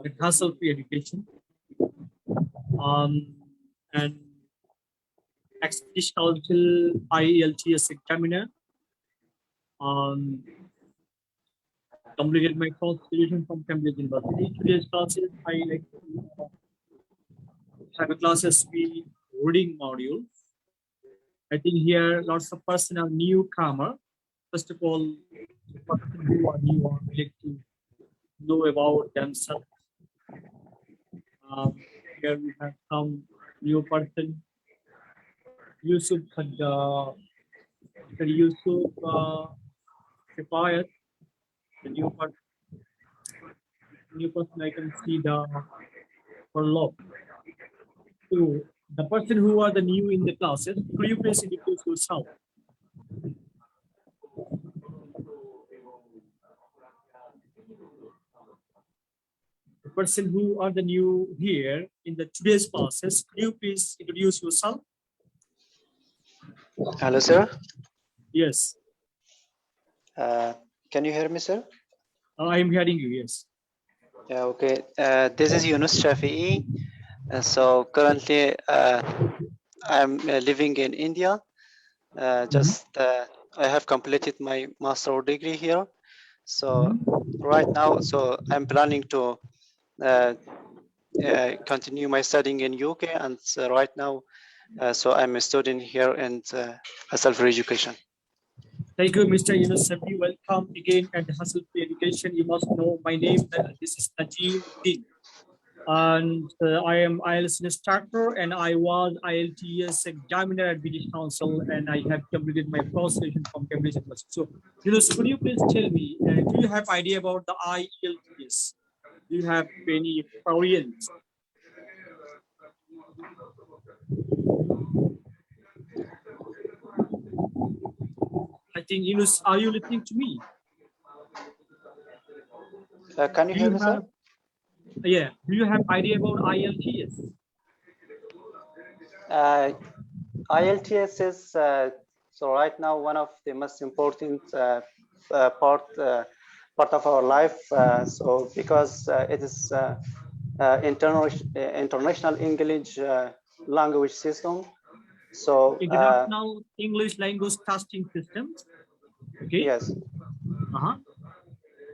and hassle-free education, and British Council IELTS examiner. Completed my first graduation from Cambridge University. Today's classes, I like to have a classes with reading module. I think here lots of person are newcomer. First of all, the person who are new or like to know about themselves. Here we have some new person, Yusuf Shafayat, the new person I can see the prologue. So the person who are the new in the classes, could you please introduce yourself? The person who are the new here in the today's classes, could you please introduce yourself? Hello, sir. Yes. Can you hear me, sir? I am hearing you, yes. Yeah, okay. This is Yunus Shafi'i. So currently I'm living in India. I have completed my master degree here. So right now, so I'm planning to continue my studying in UK, and right now, so I'm a student here in self-education. Thank you, Mr. Yunus Shafi'i. Welcome again at Hassle-Free Education. You must know my name. This is Najim Din. And I am IELTS instructor, and I was IELTS examiner at British Council, and I have completed my first session from Cambridge University. So, Yunus, could you please tell me, do you have idea about the IELTS? Do you have any experience? I think, Yunus, are you listening to me? Can you hear me, sir? Yeah. Do you have idea about IELTS? IELTS is so right now one of the most important part of our life. So because it is international English language system. So international English language testing system. Okay. Yes.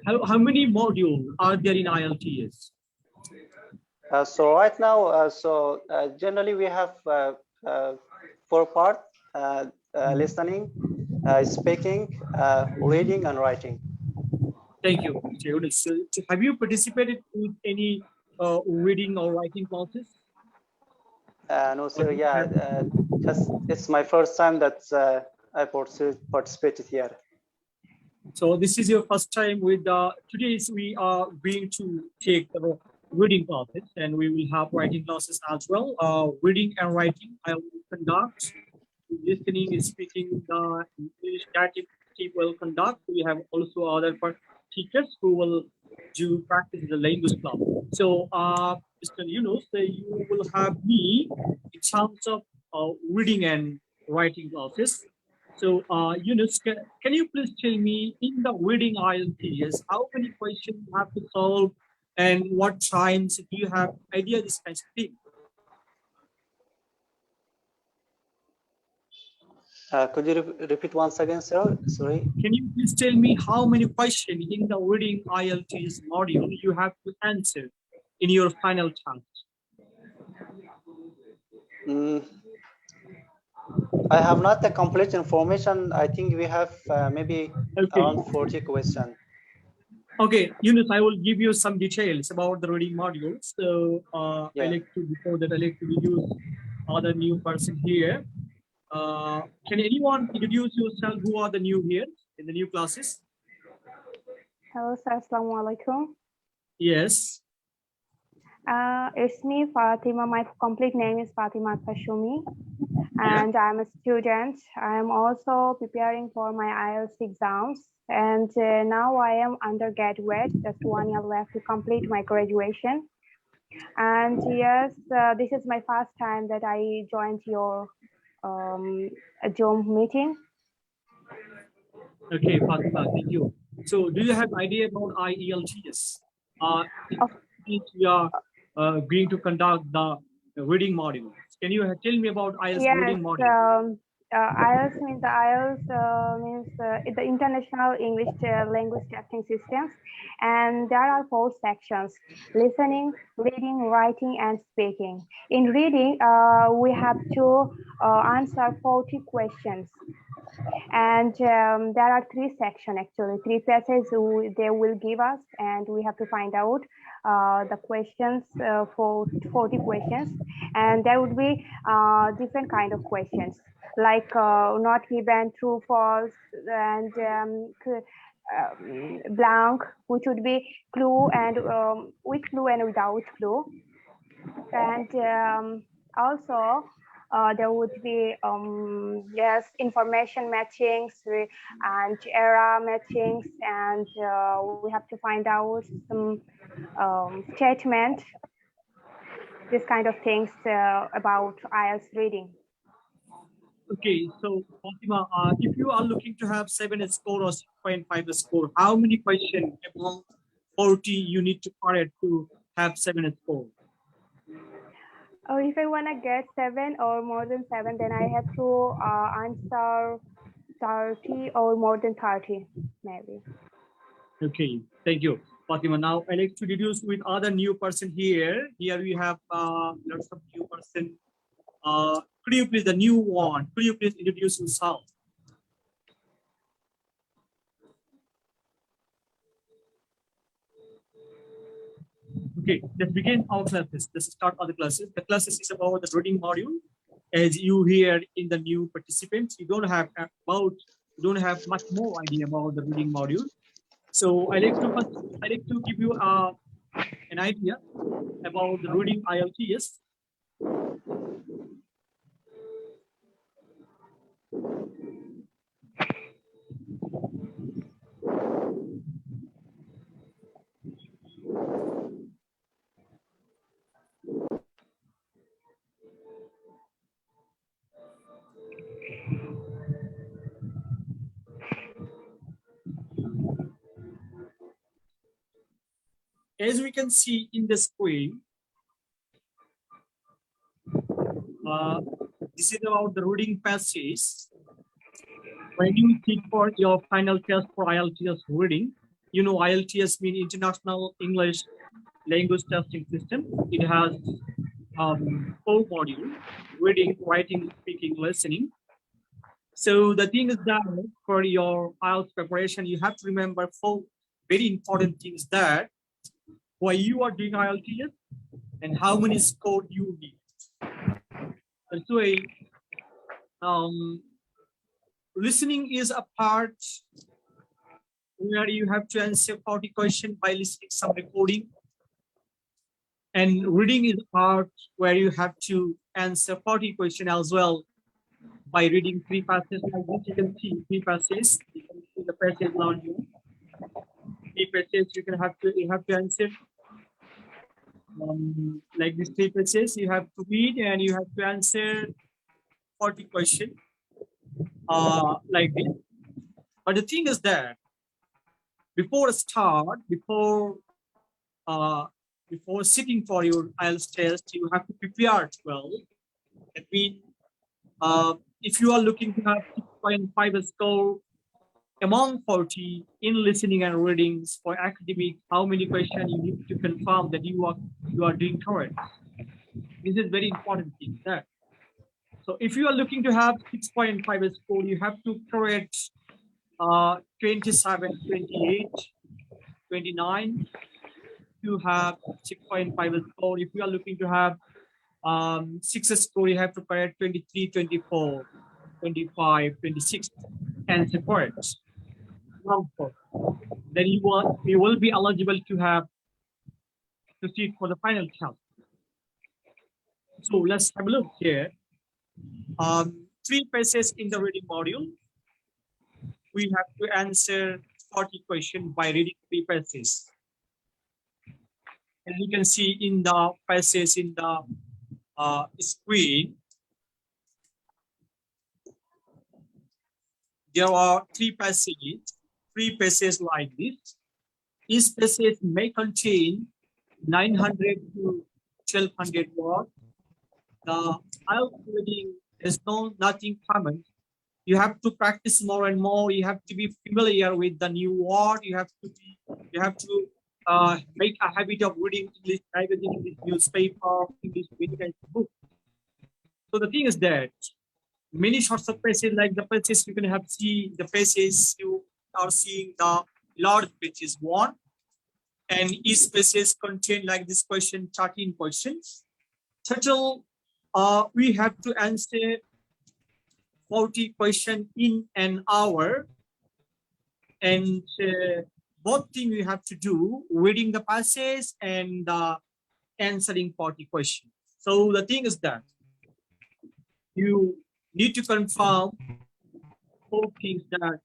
How many modules are there in IELTS? So right now, generally we have 4 parts: listening, speaking, reading, and writing. Thank you. So, have you participated in any reading or writing classes? No, sir. Yeah, it's my first time that I participated here. So this is your first time with today we are going to take the reading classes, and we will have writing classes as well. Reading and writing I will conduct. Listening and speaking the English native will conduct. We have also other teachers who will do practice the language class. So Mr. Yunus, you will have me in terms of reading and writing classes. So Yunus, can you please tell me in the reading IELTS, how many questions you have to solve and what times? Do you have idea this kind of thing? Could you repeat once again, sir? Sorry. Can you please tell me how many questions in the reading IELTS module you have to answer in your final test? I have not the complete information. I think we have maybe around 40 questions. Okay, Yunus, I will give you some details about the reading modules. So I like to, before that, I like to introduce other new person here. Can anyone introduce yourself who are the new here in the new classes? Hello, sir. Assalamu alaikum. Yes. It's me, Fatima. My complete name is Fatima Kashumi, and I'm a student. I'm also preparing for my IELTS exams, and now I am undergraduate. Just 1 year left to complete my graduation. And yes, this is my first time that I joined your Zoom meeting. Okay, Fatima, thank you. So, do you have idea about IELTS? we are going to conduct the reading module. Can you tell me about IELTS Yes, reading module? IELTS means the International English Language Testing Systems, and there are 4 sections: listening, reading, writing, and speaking. In reading, we have to answer 40 questions, and there are 3 sections actually, 3 passages they will give us, and we have to find out the questions for 40 questions, and there would be different kind of questions like not given, true, false, and blank, which would be clue, and with clue and without clue. And also there would be yes, information matchings and era matchings, and we have to find out some statement, this kind of things about IELTS reading. Okay, so Fatima, if you are looking to have 7 score or 6.5 score, how many questions among 40 you need to correct to have 7 score? Oh, if I want to get 7 or more than 7, then I have to answer 30 or more than 30, maybe. Okay, thank you, Fatima. Now I like to introduce with other new person here. Here we have lots of new person. Could you please, the new one, could you please introduce yourself? Okay, let's begin our classes. Let's start our classes. The classes is about the reading module. As you hear in the new participants, you don't have much more idea about the reading module. So I like to give you an idea about the reading IELTS. As we can see in the screen, this is about the reading passage. When you sit for your final test for IELTS reading, you know IELTS means International English Language Testing System. It has 4 modules: reading, writing, speaking, listening. So the thing is that for your IELTS preparation, you have to remember 4 very important things: that why you are doing IELTS and how many score you need. That's why listening is a part where you have to answer 40 questions by listening some recording, and reading is a part where you have to answer 40 questions as well by reading 3 passages. Like this, you can see 3 passages. You can see the passage around you. 3 passages you have to answer. Like these 3 passages, you have to read and you have to answer 40 questions like this. But the thing is that before sitting for your IELTS test, you have to prepare well. That means if you are looking to have 6.5 score among 40 in listening and readings for academic, how many questions you need to confirm that you are doing correct. This is very important thing there. So if you are looking to have 6.5 score, you have to correct 27, 28, 29 to have 6.5 score. If you are looking to have 6 score, you have to correct 23, 24, 25, 26, and so forth. Then you will be eligible to sit for the final test. So let's have a look here. 3 passages in the reading module. We have to answer 40 questions by reading 3 passages. And you can see in the passage in the screen, there are 3 passages like this. Each passage may contain 900 to 1200 word. The IELTS reading is nothing common. You have to practice more and more. You have to be familiar with the new word. You have to make a habit of reading English magazine, English newspaper, English book. So the thing is that many sorts of passages, like the passages you can have see the passages you are seeing the large pages one, and each passage contain like this question 13 questions. Total, we have to answer 40 questions in an hour, and both things we have to do, reading the passage and answering 40 questions. So the thing is that you need to confirm 4 things that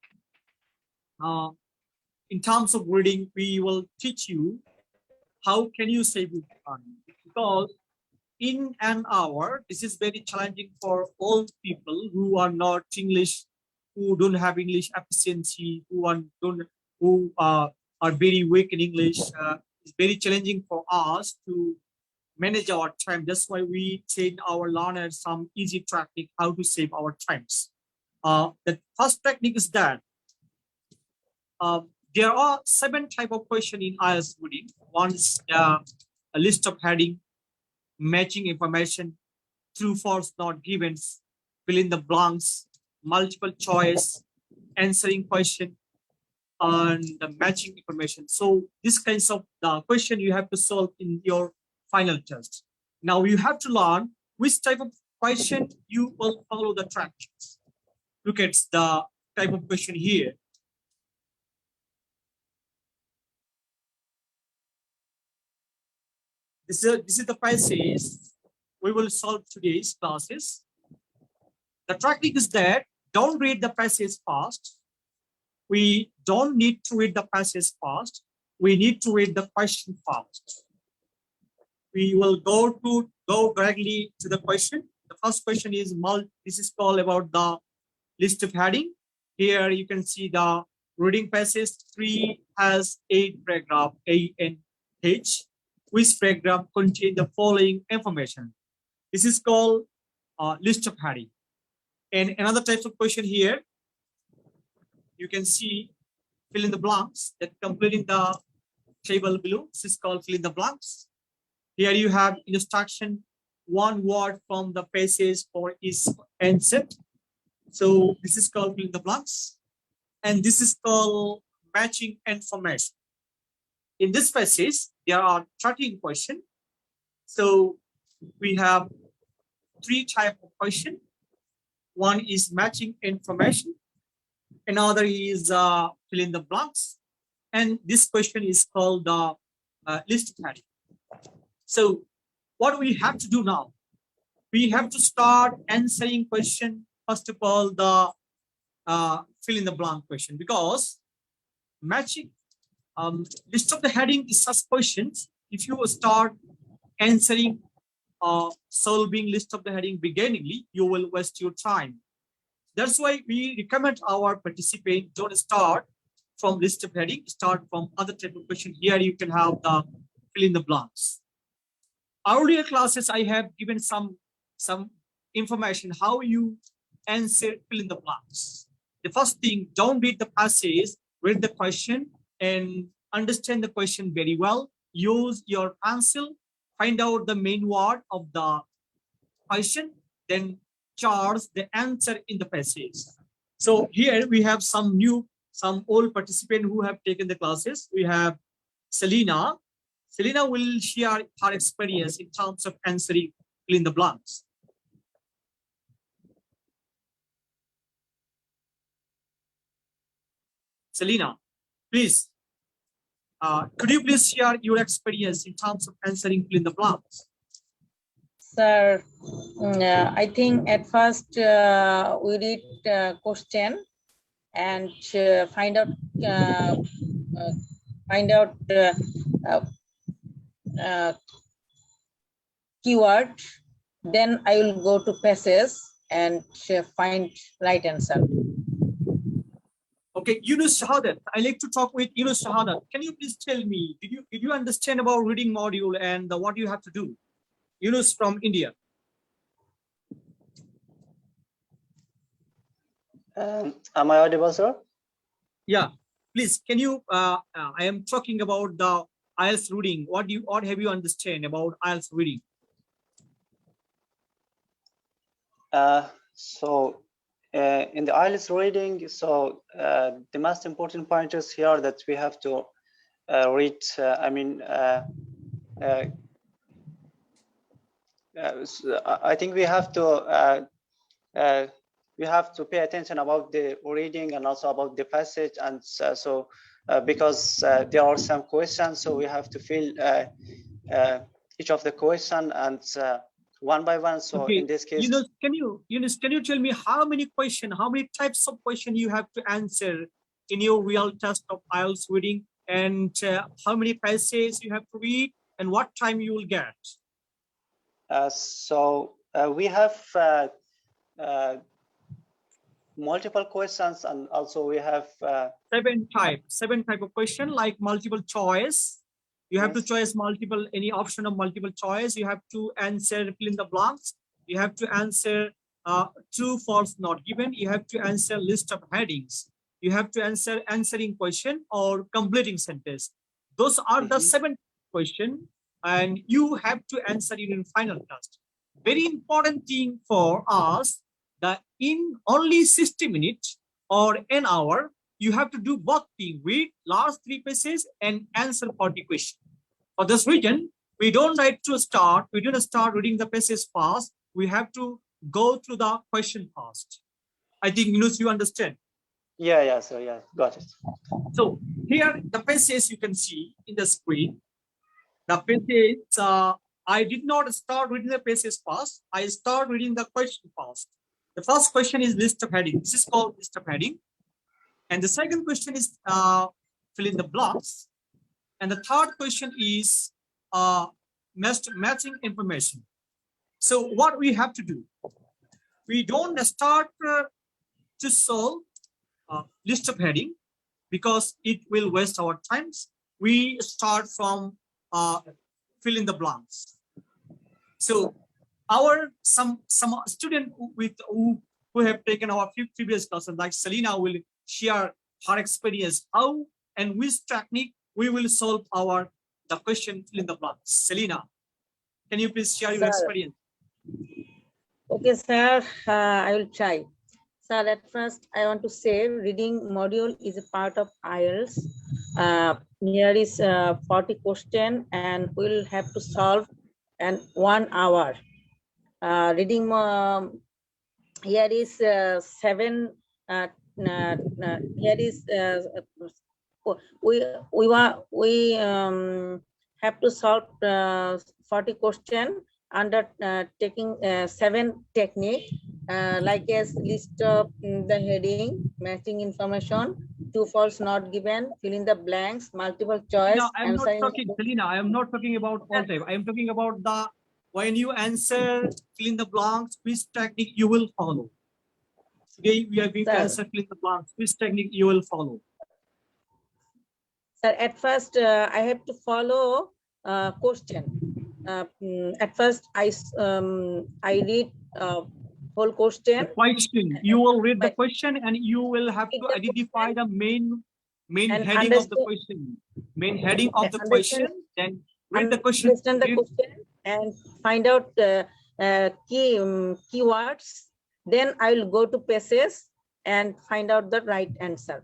in terms of reading, we will teach you how can you save your time, because in an hour, this is very challenging for all people who are not English, who don't have English efficiency, who are very weak in English. It's very challenging for us to manage our time. That's why we train our learners some easy technique how to save our times. The first technique is that there are 7 type of question in IELTS reading. One is a list of heading, matching information, true, false, not given, fill in the blanks, multiple choice, answering question, and the matching information. So this kinds of the question you have to solve in your final test. Now you have to learn which type of question you will follow the tracks. Look at the type of question here. This is the passage we will solve today's classes. The technique is that don't read the passage fast. We don't need to read the passage fast. We need to read the question fast. We will go directly to the question. The first question is this is called about the list of heading. Here you can see the reading passage 3 has 8 paragraph A and H. Which paragraph contain the following information? This is called list of heading. And another type of question here, you can see fill in the blanks that completing the table below. This is called fill in the blanks. Here you have instruction, 1 word from the passage for each answer. So this is called fill in the blanks. And this is called matching information. In this passage, there are 13 questions. So we have 3 types of questions. One is matching information. Another is fill in the blanks. And this question is called the list heading. So what we have to do now, we have to start answering question, first of all, the fill in the blank question, because matching list of the heading is such questions. If you start answering solving list of the heading beginningly, you will waste your time. That's why we recommend our participant don't start from list of heading, start from other type of question. Here you can have the fill in the blanks. Earlier classes, I have given some information how you answer fill in the blanks. The first thing, don't read the passage, read the question and understand the question very well. Use your pencil, find out the main word of the question, then charge the answer in the passage. So here we have some old participant who have taken the classes. We have Selena. Selena will share her experience in terms of answering fill in the blanks. Selena, please. Could you please share your experience in terms of answering fill in the blanks? Sir, I think at first we read question and find out keyword. Then I will go to passage and find right answer. Okay, Yunus Shahadat. I like to talk with Yunus Shahadat. Can you please tell me, did you understand about reading module and what you have to do? Yunus from India. Am I audible, sir? Yeah, please. Can you? I am talking about the IELTS reading. What have you understand about IELTS reading? In the IELTS reading, the most important point is here that we have to read. I think we have to pay attention about the reading and also about the passage, and because there are some questions, so we have to fill each of the question and one by one. So okay. in this case, Yunus, can you tell me how many types of question you have to answer in your real test of IELTS reading, and how many passages you have to read, and what time you will get? We have multiple questions, and also we have seven type of question, like multiple choice. You have to choose any option of multiple choice. You have to answer, fill in the blanks. You have to answer true, false, not given. You have to answer list of headings. You have to answer answering question or completing sentence. Those are the 7 questions, and you have to answer it in final test. Very important thing for us that in only 60 minutes or an hour, you have to do both things: read last 3 pages and answer 40 questions. For this reason, we don't like to start. We don't start reading the pages fast. We have to go through the question fast. I think Yunus, you understand. Yeah, sir. Yeah, got it. So here the passage you can see in the screen. The passage, I did not start reading the passage fast. I start reading the question fast. The first question is list of heading. This is called list of heading. And the second question is fill in the blanks. And the third question is matching information. So what we have to do, we don't start to solve list of heading because it will waste our times. We start from fill in the blanks. So some student who have taken our previous classes, like Selena, will share her experience how and which technique we will solve the question fill in the blanks. Selena, can you please share your experience? Okay, sir, I will try. Sir, at first, I want to say reading module is a part of IELTS. Here is 40 question, and we'll have to solve in 1 hour. Reading here is 7. Here is we have to solve 40 question under taking 7 technique, like as list of the heading, matching information, true, false, not given, fill in the blanks, multiple choice. No, I'm not talking, Selena, I am not talking about all type. I am talking about the when you answer fill in the blanks, which technique you will follow. Today we are going to answer fill in the blanks, which technique you will follow. Sir, at first I have to follow question. At first I read whole question. The question, you will read the question and you will have to identify the main heading of the question. Main heading of the question, then read the question. Understand the question and find out keywords. Then I will go to passages and find out the right answer.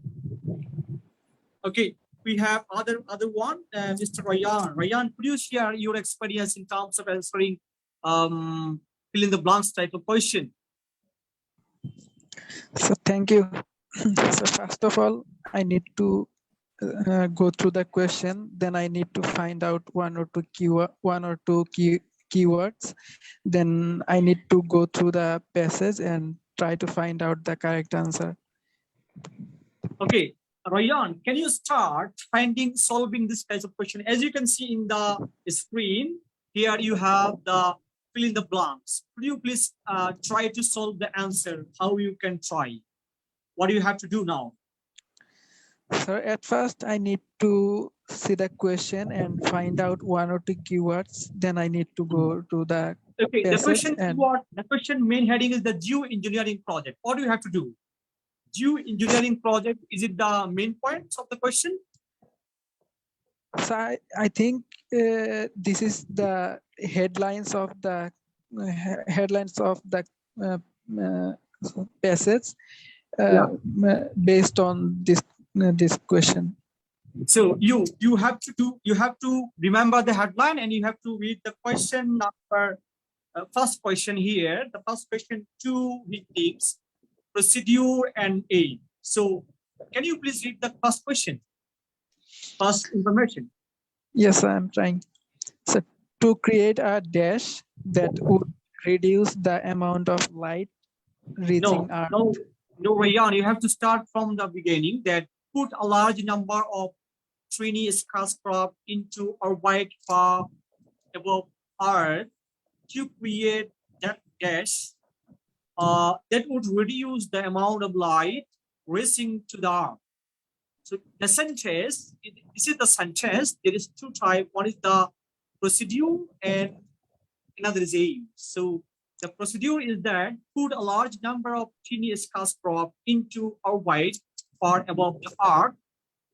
Okay, we have other one, Mr. Ryan. Ryan, could you share your experience in terms of answering fill in the blanks type of question? So thank you. So first of all, I need to go through the question. Then I need to find out one or two keywords. Then I need to go through the passage and try to find out the correct answer. Okay, Ryan, can you start solving this type of question? As you can see in the screen, here you have the fill in the blanks. Could you please try to solve the answer? How you can try? What do you have to do now? So at first I need to see the question and find out one or two keywords. Then I need to go to the Okay, the passage question and keyword, the question main heading is the geoengineering project. What do you have to do? Geoengineering project, is it the main point of the question? so I think this is the headlines of the uh, passage based on this question. So you have to remember the headline and you have to read the question number. First question here. The first question, two victims, procedure and aim. So can you please read the first question? First information. Yes, I'm trying. So to create a dash that would reduce the amount of light reaching our No, Rayan, you have to start from the beginning. That put a large number of tiny spacecraft into orbit far above Earth to create that gas that would reduce the amount of light reaching to the Earth. So the sentence, this is the sentence. There is two types. One is the procedure and another is aim. So the procedure is that put a large number of tiny spacecraft into orbit far above the Earth.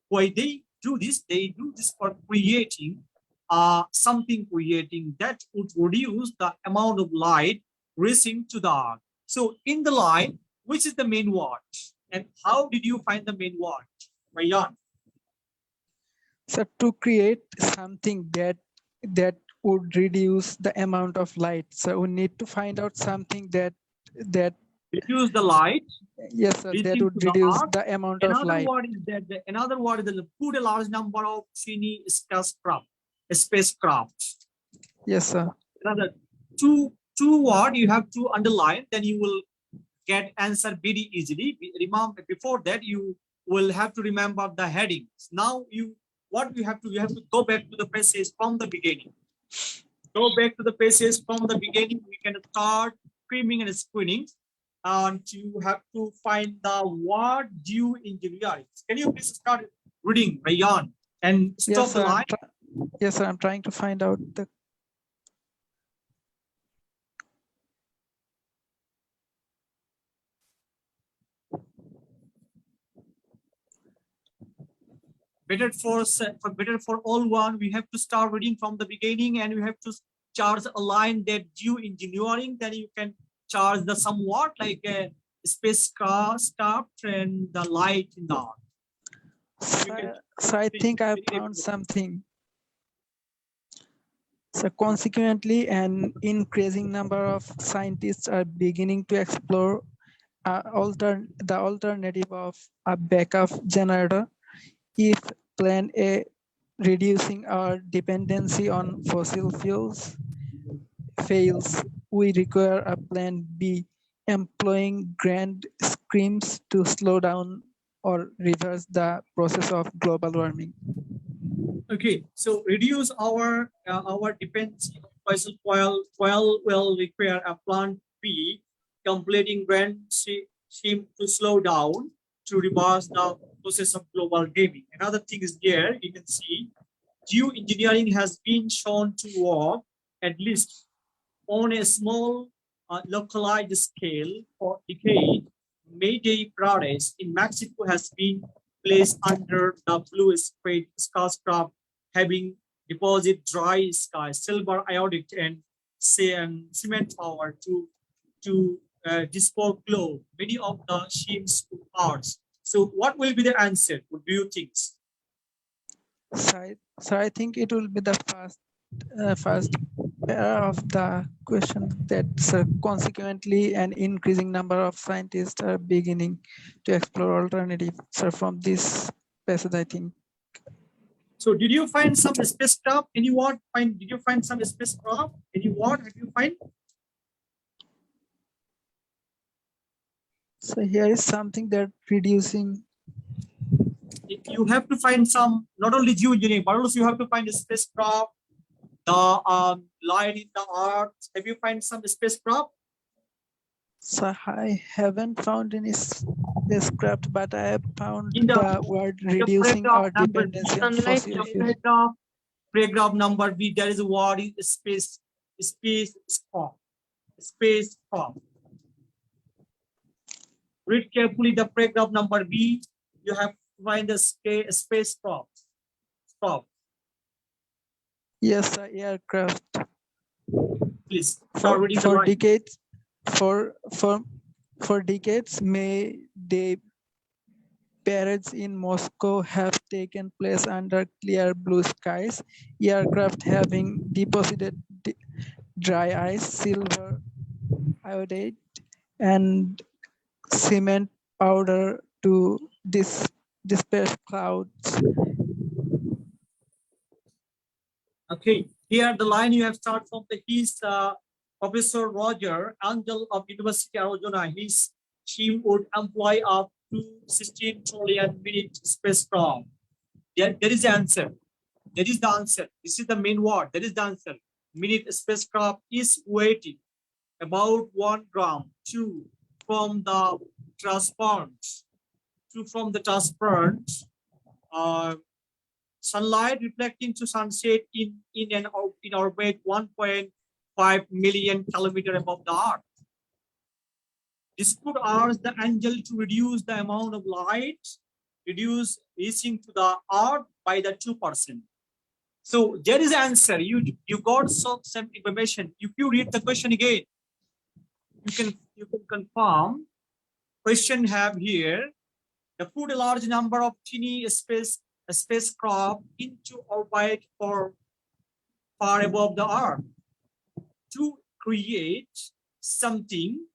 Why they do this? They do this for creating creating that would reduce the amount of light reaching to the Earth. So in the line, which is the main word? And how did you find the main word? Rayan. So to create something that would reduce the amount of light. So we need to find out something that reduce the light. Yes, sir, that would reduce the amount of light. Another word is put a large number of tiny spacecraft. Yes, sir. Another two word you have to underline, then you will get answer very easily. Remember, before that you will have to remember the headings. Now you have to go back to the passage from the beginning. Go back to the passage from the beginning. We can start screaming and screening. And you have to find the word geoengineering. Can you please start reading, Rayan, and stop the line? Yes, sir. I'm trying to find out the. Better for all one, we have to start reading from the beginning, and we have to charge a line that geoengineering. Then you can charge the somewhat like a spacecraft and the light in the Earth. So I think I found something. So consequently, an increasing number of scientists are beginning to explore the alternative of a backup generator. If plan A, reducing our dependency on fossil fuels, fails, we require a plan B, employing grand schemes to slow down or reverse the process of global warming. Okay, so reduce our dependency on fossil fuel will require a plan B, completing grand scheme to slow down to reverse the process of global warming. Another thing is here, you can see geoengineering has been shown to work at least on a small localized scale for decades. Mayday Paradise in Mexico has been placed under the blue spacecraft having deposit dry sky, silver iodic and cement power to dispose globe many of the ships to Mars. So what will be the answer? What do you think? So I think it will be the first pair of the question that consequently an increasing number of scientists are beginning to explore alternatives. So from this passage, I think. So did you find some spacecraft? Any word? Did you find some spacecraft? Any word have you find? So here is something that reducing. You have to find some, not only geoengineering, but also you have to find a spacecraft, the light in the Earth. Have you find some spacecraft? So I haven't found any spacecraft, but I have found In the word the reducing paragraph our number dependency B, on Sunlight fossil the fuels. paragraph number B, there is a word is spacecraft. Spacecraft. Read carefully the paragraph number B. You have to find the spacecraft. Stop. Yes, aircraft. Please start reading the line. For decades, May Day parades in Moscow have taken place under clear blue skies. Aircraft having deposited dry ice, silver iodide, and cement powder to disperse clouds. Okay, here the line you have started from his Professor Roger Angel of University of Arizona. His team would employ up to 16 trillion minute spacecraft. There is the answer. That is the answer. This is the main word. That is the answer. Minute spacecraft is weighing about 1 gram to from the transparent sunlight reflecting to sunset in orbit 1.5 million kilometers above the Earth. This could ask the angel to reduce the amount of light reaching to the Earth by the 2%. So there is answer. You got some information. If you read the question again, you can confirm. Question have here. The put a large number of tiny spacecraft into orbit for far above the Earth to create something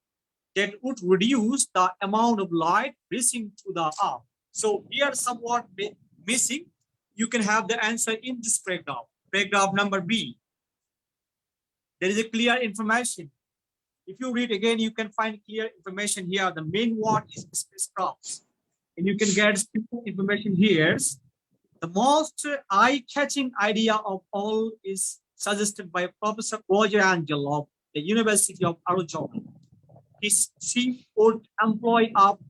that would reduce the amount of light reaching to the Earth. So here somewhat missing. You can have the answer in this paragraph. Paragraph number B. There is a clear information. If you read again, you can find clear information here. The main word is spacecraft. And you can get simple information here. The most eye-catching idea of all is suggested by Professor Roger Angel of the University of Arizona. His team would employ up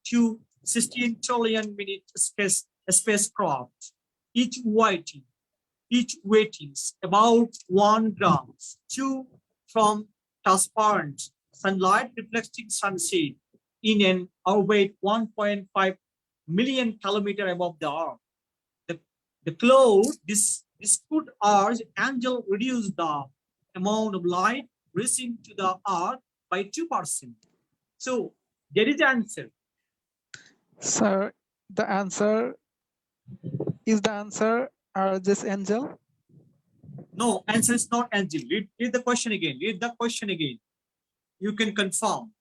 to 16 trillion minute spacecraft, each weighing about 1 gram, two from transparent sunlight reflecting sunset in an orbit 1.5 million kilometers above the Earth. The cloud, this could urge angel reduce the amount of light reaching to the Earth by 2%. So there is the answer. Sir, the answer this angel? No, answer is not angel. Read the question again. Read the question again. You can confirm.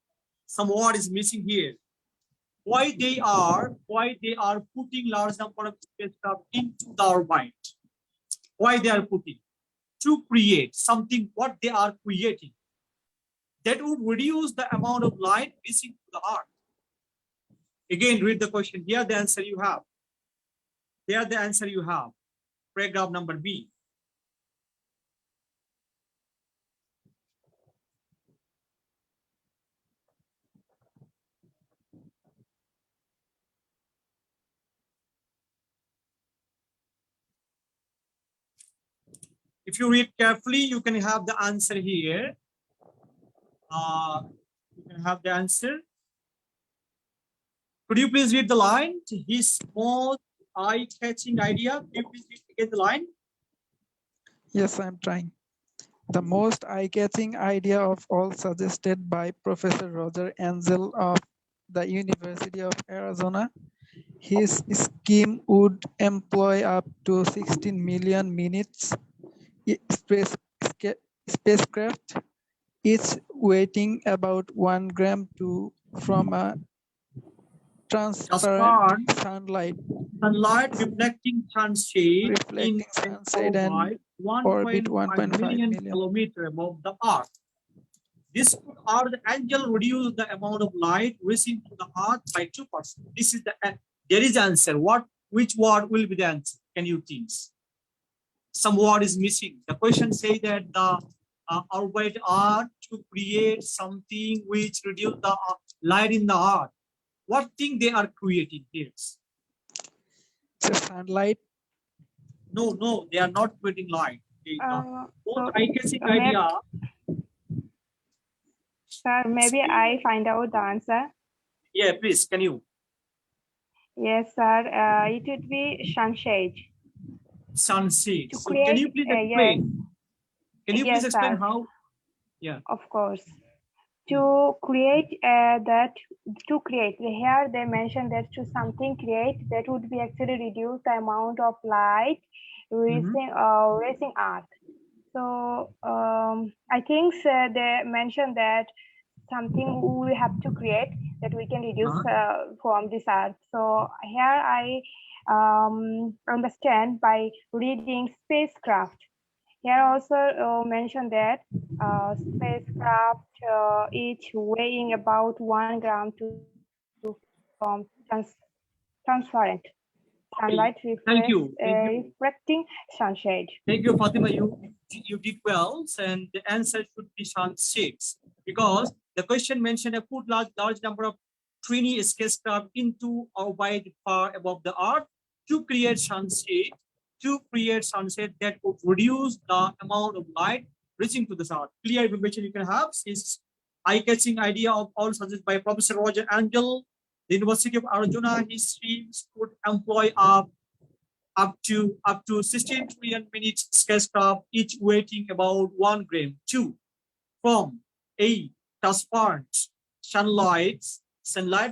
Some word is missing here. Why they are putting large number of spacecraft into the orbit? Why they are putting? To create something. What they are creating that would reduce the amount of light reaching to the Earth. Again, read the question. Here the answer you have. There the answer you have. Paragraph number B. If you read carefully, you can have the answer here. You can have the answer. Could you please read the line? His most eye-catching idea. Could you please read again the line? Yes, I'm trying. The most eye-catching idea of all suggested by Professor Roger Angel of the University of Arizona. His scheme would employ up to 16 million minutes spacecraft, each weighing about 1 gram from a transparent sunlight reflecting sunshade in and orbit 1.5 million kilometers above the Earth. This could the angel reduce the amount of light reaching to the Earth by 2%. This is there is answer. Which word will be the answer? Can you think? Some word is missing. The question say that the orbit Earth to create something which reduce the light in the Earth. What thing they are creating here? So sunlight. No, they are not creating light. Both So, eye-catching idea. sir, maybe I find out the answer. Yeah, please, can you? Yes, sir. It would be sunshade. Sunset. To So can you create, please yes, explain? Can you please yes, explain sir. how? Yeah. Of course. To create here they mentioned that to something create that would be actually reduce the amount of light reaching Earth. So I think they mentioned that something we have to create that we can reduce from this Earth. So here I understand by reading spacecraft. Here also mentioned that spacecraft each weighing about 1 gram to from transparent sunlight Thank you. reflecting sunshade. Thank you, Fatima. You did well, and the answer should be sunshades because the question mentioned a put large number of tiny spacecraft into orbit far above the Earth to create sunshade. To create sunset that would reduce the amount of light reaching to the Earth. Clear information you can have is eye-catching idea of all suggested by Professor Roger Angel. The University of Arizona, his teams could employ up to 16 trillion minutes spacecraft, each weighing about 1 gram. 2. From a transparent sunlight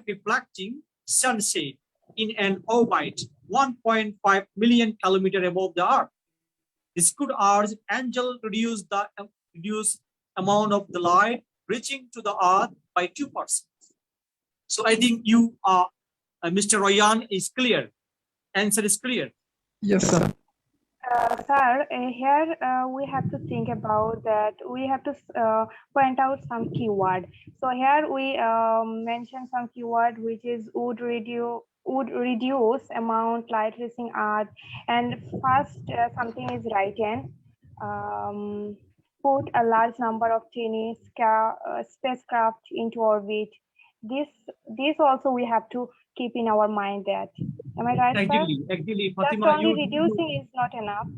reflecting sunset in an orbit 1.5 million kilometers above the Earth. This could urge Angel reduce amount of the light reaching to the Earth by 2%. So I think you are, Mr. Royan is clear. Answer is clear. Yes, sir. Sir, here we have to think about that. We have to point out some keyword. So here we mention some keyword which is would reduce amount light reaching Earth, and first something is written. Put a large number of tiny spacecraft into orbit. This also we have to keep in our mind that. Am I right, Exactly, sir? exactly, Just Fatima. only reducing is not enough.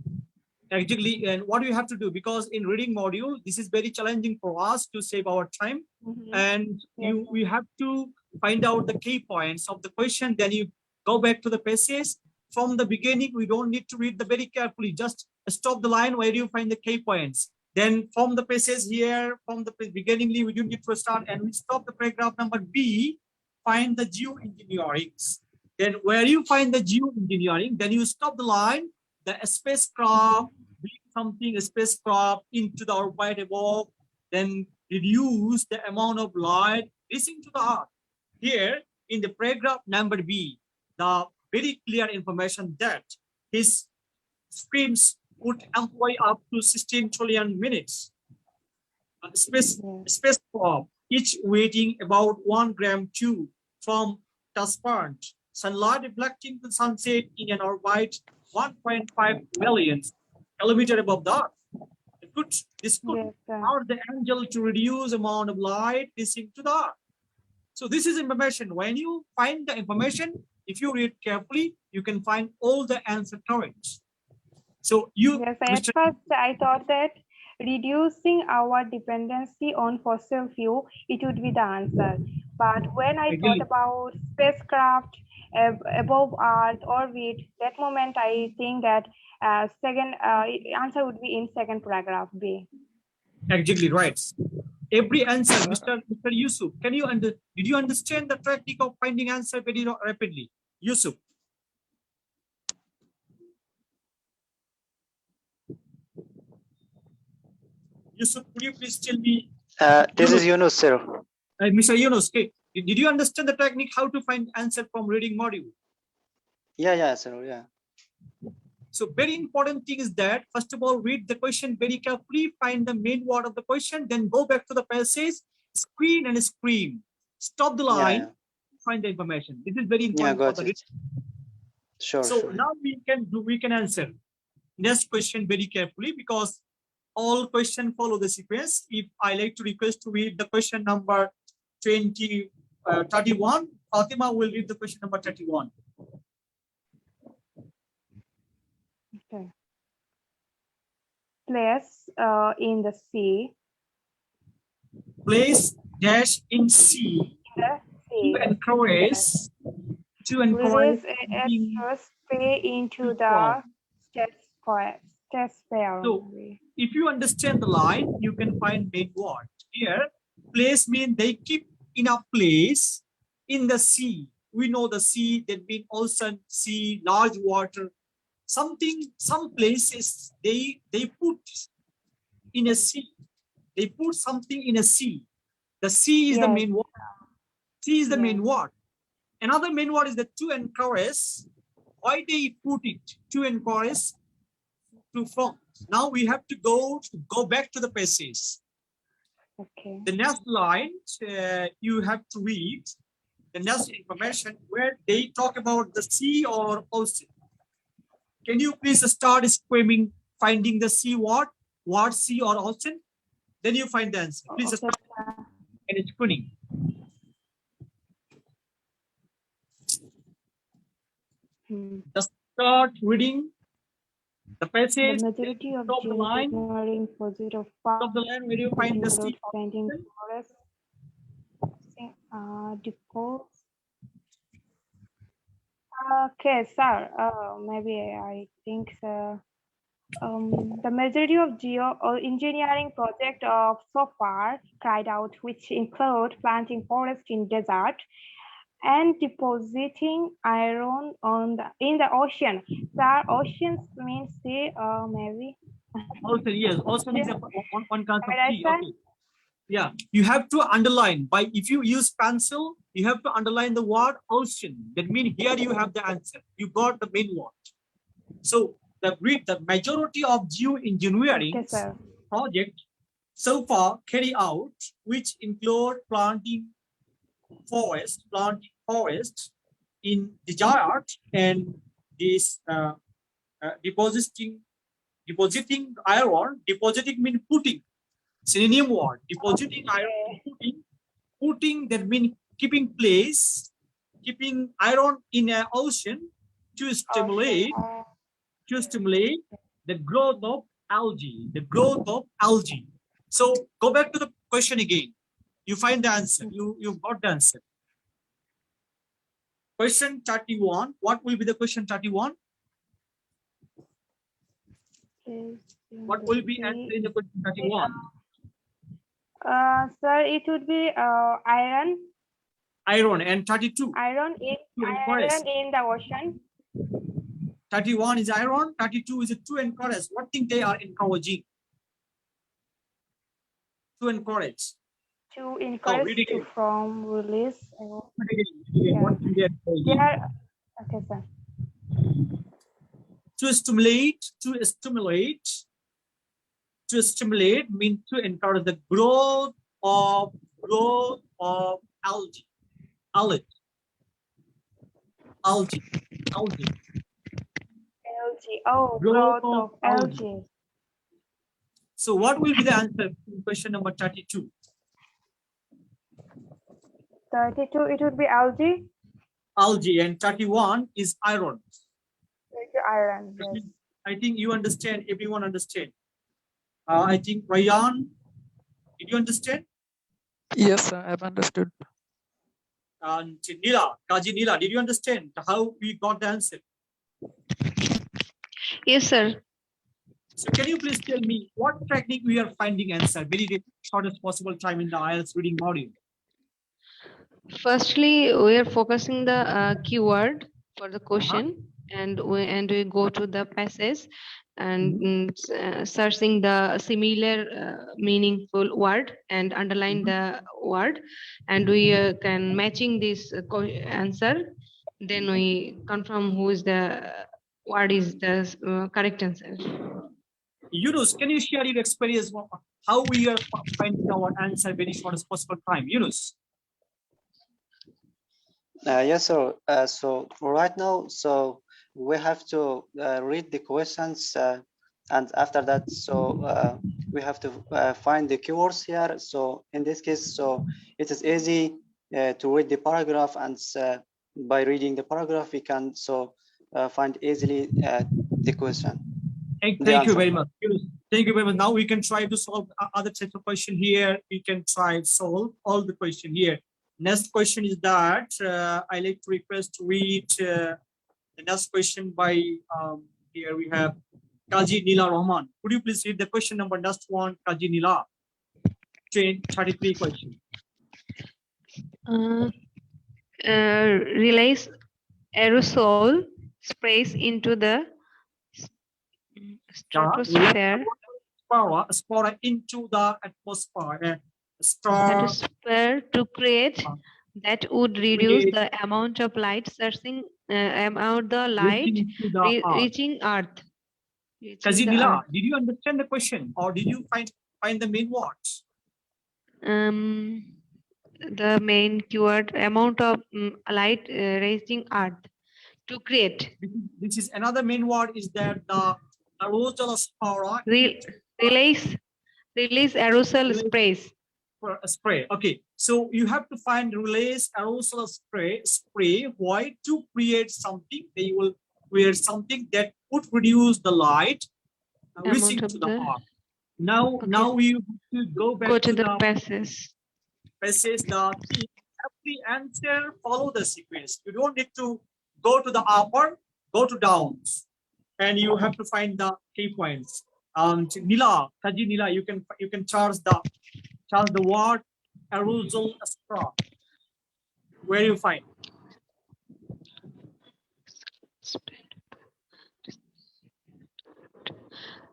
Exactly, and what you have to do, because in reading module, this is very challenging for us to save our time, and Yes, we have to find out the key points of the question. Then you go back to the passage from the beginning. We don't need to read the very carefully. Just stop the line where you find the key points. Then from the passage here, from the beginningly, we don't need to start, and we stop the paragraph number B. Find the geoengineering. Then where you find the geoengineering, then you stop the line. The spacecraft, something spacecraft into the orbit above, then reduce the amount of light reaching to the Earth. Here in the paragraph number B, the very clear information that his streams would employ up to 16 trillion minutes. Spacecraft, each weighing about 1 gram two from transparent sunlight reflecting the sunset in an orbit 1.5 million kilometers above the Earth. This could allow the Angel to reduce amount of light reaching to the Earth. So this is information. When you find the information, if you read carefully, you can find all the answer correct. So you, yes, at first I thought that reducing our dependency on fossil fuel, it would be the answer. But when I thought about spacecraft above Earth orbit, that moment I think that second answer would be in second paragraph B. Exactly right. Every answer, Mr. Yusuf, did you understand the technique of finding answer very rapidly? Yusuf. Yusuf, could you please tell me? This is Yunus, sir. Mr. Yunus, okay. Did you understand the technique how to find answer from reading module? Yeah, sir. Yeah. So very important thing is that, first of all, read the question very carefully, find the main word of the question, then go back to the passage, screen and scream. Stop the line, find the information. This is very important for the reading. Sure. So now we can answer next question very carefully, because all questions follow the sequence. If I like to request to read the question number 31, Fatima will read the question number 31. Okay. Place in the sea. Place dash in C The to sea. encourage Release being a spray into from. the stratosphere. So if you understand the line, you can find main word. Here, place means they keep in a place in the sea. We know the sea, that means ocean, sea, large water. Something, some places they put in a sea. They put something in a sea. The sea is the Yes. main word. Sea is the main Yes. word. Another main word is the to encourage. Why they put it to encourage to from? Now we have to go back to the passage. Okay. The next line you have to read the next information where they talk about the sea or ocean. Can you please start screaming, finding the sea word sea or ocean? Then you find the answer. Please Okay, start sir. and screening. Just start reading the The passage. majority of Stop the line. engineering project of Stop the line where you find the sea. include planting forests, decor. Okay, sir. Maybe I think so. The majority of engineering project of so far carried out, which include planting forest in desert and depositing iron in the ocean. Sir, oceans means sea, maybe. Ocean, yes. Ocean is one kind of Am I right, sea. sir? Okay. Yeah, you have to underline by if you use pencil, you have to underline the word ocean. That means here you have the answer. You got the main word. So the majority of geoengineering Okay, sir. project so far carry out, which include planting forest in desert and this depositing iron. Depositing means putting. Synonym word. Depositing iron, putting that means keeping iron in an ocean to stimulate the growth of algae. So go back to the question again. You find the answer. You got the answer. Question 31. What will be the question 31? What will be answer in the question 31? Sir, it would be iron. Iron. And 32. Iron in the ocean. 31 is iron. 32 is a to encourage. What thing they are encouraging? To encourage. To encourage to from release. What thing they are encouraging? Okay, sir. To stimulate means to encourage the growth of algae. Oh, growth of algae. So what will be the answer in question number 32? 32, it would be algae. Algae, and 31 is iron. Iron, yes. I think you understand, everyone understand. I think Ryan, did you understand? Yes, sir, I've understood. And Kaji Nila, did you understand how we got the answer? Yes, sir. So can you please tell me what technique we are finding answer very shortest possible time in the IELTS reading module? Firstly, we are focusing the keyword for the question, and we go to the passage and searching the similar meaningful word and underline the word, and we can matching this answer. Then we confirm who is the word is the correct answer. Yunus, can you share your experience how we are finding our answer very shortest possible time? Yunus. Yes, sir. So right now, so we have to read the questions and after that, so we have to find the keywords here. So in this case, so it is easy to read the paragraph, and by reading the paragraph, we can find easily the question. Thank you very much. Thank you very much. Now we can try to solve other types of question here. We can try to solve all the question here. Next question is that I like to request to read the next question by here we have Kaji Nila Rahman. Could you please read the question number next one, Kaji Nila? 33 question. Release aerosol sprays into the stratosphere. Spora into the atmosphere. Stratosphere to create that would reduce the amount of light searching amount the light reaching Earth. Kaji Nila, did you understand the question, or did you find the main words? The main keyword amount of light reaching Earth to create. This is another main word is that the aerosol spora release aerosol sprays. Spray. Okay, so you have to find release aerosol spray. Why? To create something. They will create something that would reduce the light reaching to the Earth. Now, okay. Now we have to go back to the passage. Passage every answer follow the sequence. You don't need to go to the upper, go to downs, and you have to find the key points. Nila, Kaji Nila, you can charge the word aerosol spray. Where you find?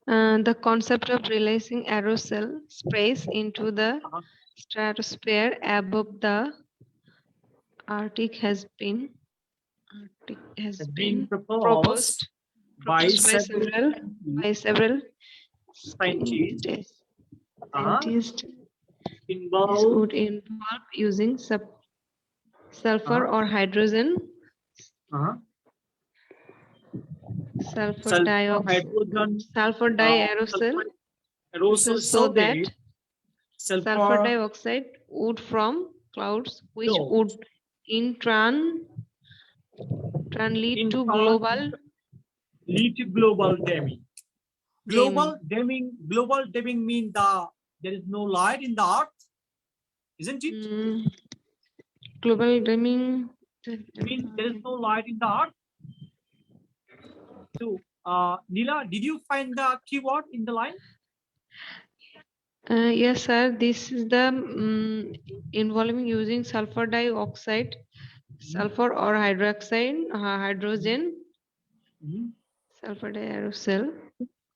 The concept of releasing aerosol sprays into the stratosphere above the Arctic has been proposed by several scientists. This would involve using sulfur or hydrogen. Sulfur aerosol so that sulfur dioxide would from clouds, which would in turn lead to global dimming. Global dimming means there is no light in the Earth, isn't it? Global dimming means there is no light in the Earth. So, Nila, did you find the keyword in the line? Yes, sir. This is the involving using sulfur dioxide, sulfur or hydroxide, hydrogen, sulfur aerosol.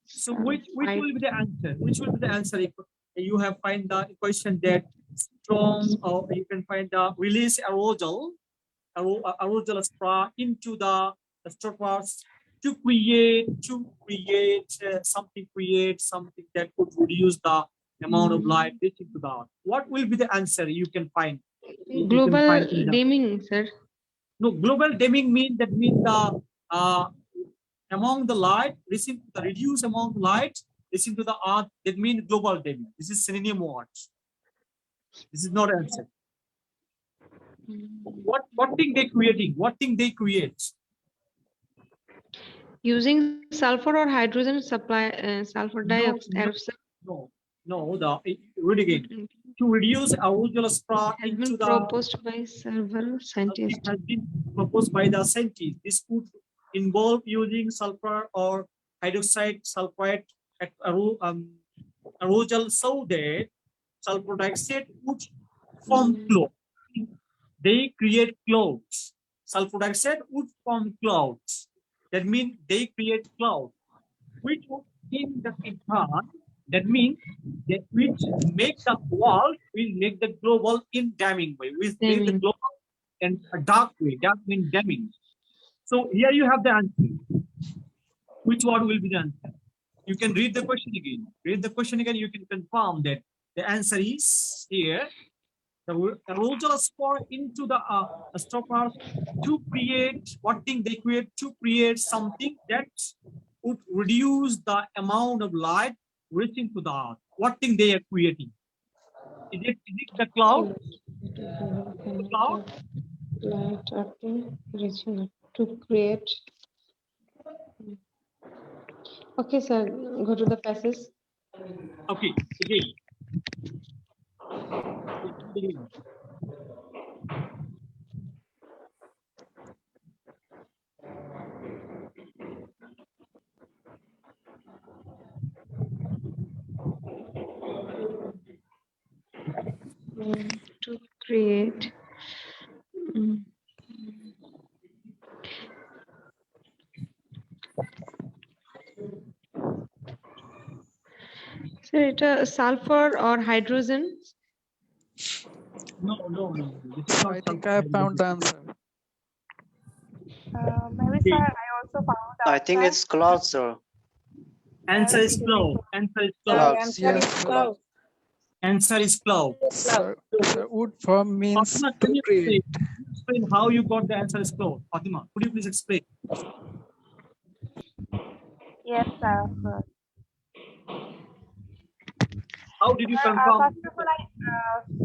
So, which will be the answer? Which will be the answer if you have find the question that strong, or you can find the release aerosol spray into the stratosphere to create something that could reduce the amount of light reaching to the Earth. What will be the answer you can find? Global dimming, sir. No, global dimming means the among the light reaching the reduced amount of light reaching to the Earth. That means global dimming. This is synonym words. This is not answer. What thing they creating? What thing they create? Using sulfur or hydrogen supply sulfur dioxide. Read again. To reduce aerosol spray into the proposed by several scientists. It has been proposed by the scientists. This could involve using sulfur or hydroxide sulfide aerosol so that sulfur dioxide would form clouds. They create clouds. Sulfur dioxide would form clouds. That means they create clouds, which in the return, that means that which make the world will make the global in damming way, which make the global in a dark way. That means damming. So here you have the answer. Which one will be the answer? You can read the question again. Read the question again. You can confirm that the answer is here. The aerosol spore into the stoppers to create what thing they create to create something that would reduce the amount of light reaching to the earth. What thing they are creating? Is it the cloud? The cloud? Light acting, reaching up to create. Okay, sir, go to the passage. Okay, again. Again. To create. Mm. So it sulfur or hydrogen? No. This is So not I think sulfur I found the hydrogen. answer. Maybe, Okay. sir, I also found the I think answer. it's cloud, sir. Answer Yes, is it will be cloud. cloud. Answer is Our cloud. Clouds. answer Yes, is sir. cloud. Answer is cloud. Sir, wood form means Fatima, to can you create. explain how you got the answer is cloud? Fatima, could you please explain? Yes, sir. Of course. How did you confirm?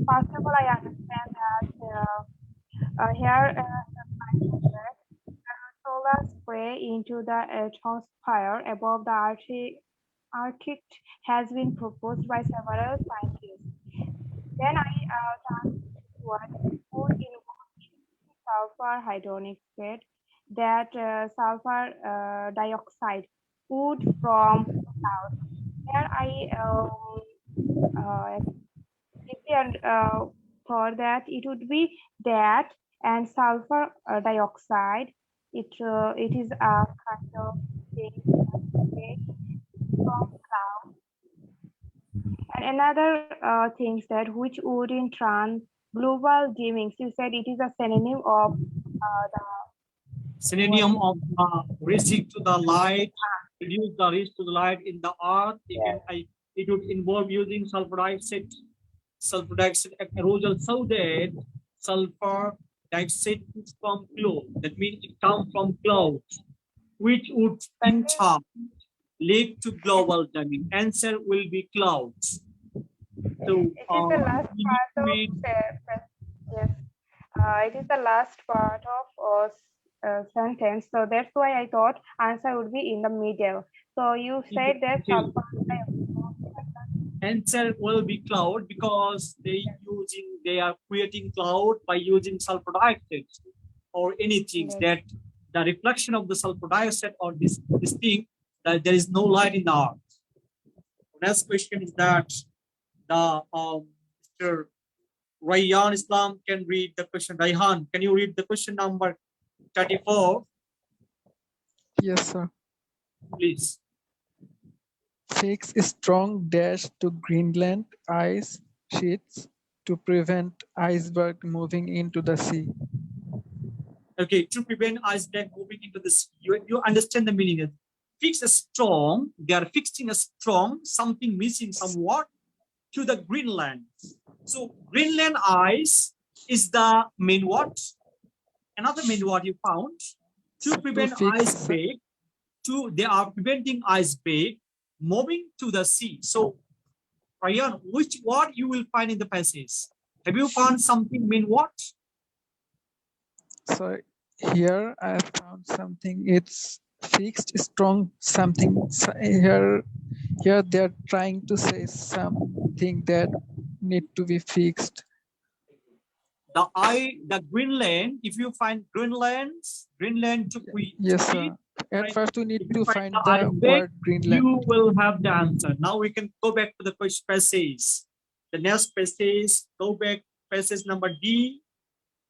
First of all, I understand that here solar spray into the atmosphere above the Arctic has been proposed by several scientists. Then I turned what would involve sulfur hydroxide, that sulfur dioxide would from clouds. Here I for that it would be that and sulfur dioxide. It is a kind of thing from cloud. And another things that which would in turn global dimmings. You said it is a synonym of the Selenium of reaching to the light, reduce the reach to the light in the earth. It would involve using sulfur dioxide aerosol so that sulfur dioxide is from cloud. That means it comes from clouds, which would in turn lead to global warming. Answer will be clouds. So it is the last part of yes. It is the last part of sentence, so that's why I thought answer would be in the middle. So you said that sulfur answer will be cloud because they are creating cloud by using sulfur dioxide or anything that the reflection of the sulfur dioxide or this thing that there is no light in the earth. Next question is that the Mr. Rayyan Islam can read the question. Rayhan, can you read the question number 34, Yes, sir. please? Fix strong dash to Greenland ice sheets to prevent iceberg moving into the sea. Okay, to prevent iceberg moving into the sea. You understand the meaning. Fix a strong, they are fixing a strong, something missing somewhat to the Greenland. So Greenland ice is the main what? Another main what you found to prevent iceberg. They are preventing iceberg moving to the sea. So Ryan, which what you will find in the passage? Have you found something mean what? So here I found something. It's fixed strong something. So here they're trying to say something that need to be fixed. The Greenland, if you find Greenland to be yes, sir. At first we need to find the iceberg, word Greenland. you will have the answer. Now we can go back to the first passage. The next passage, go back passage number D.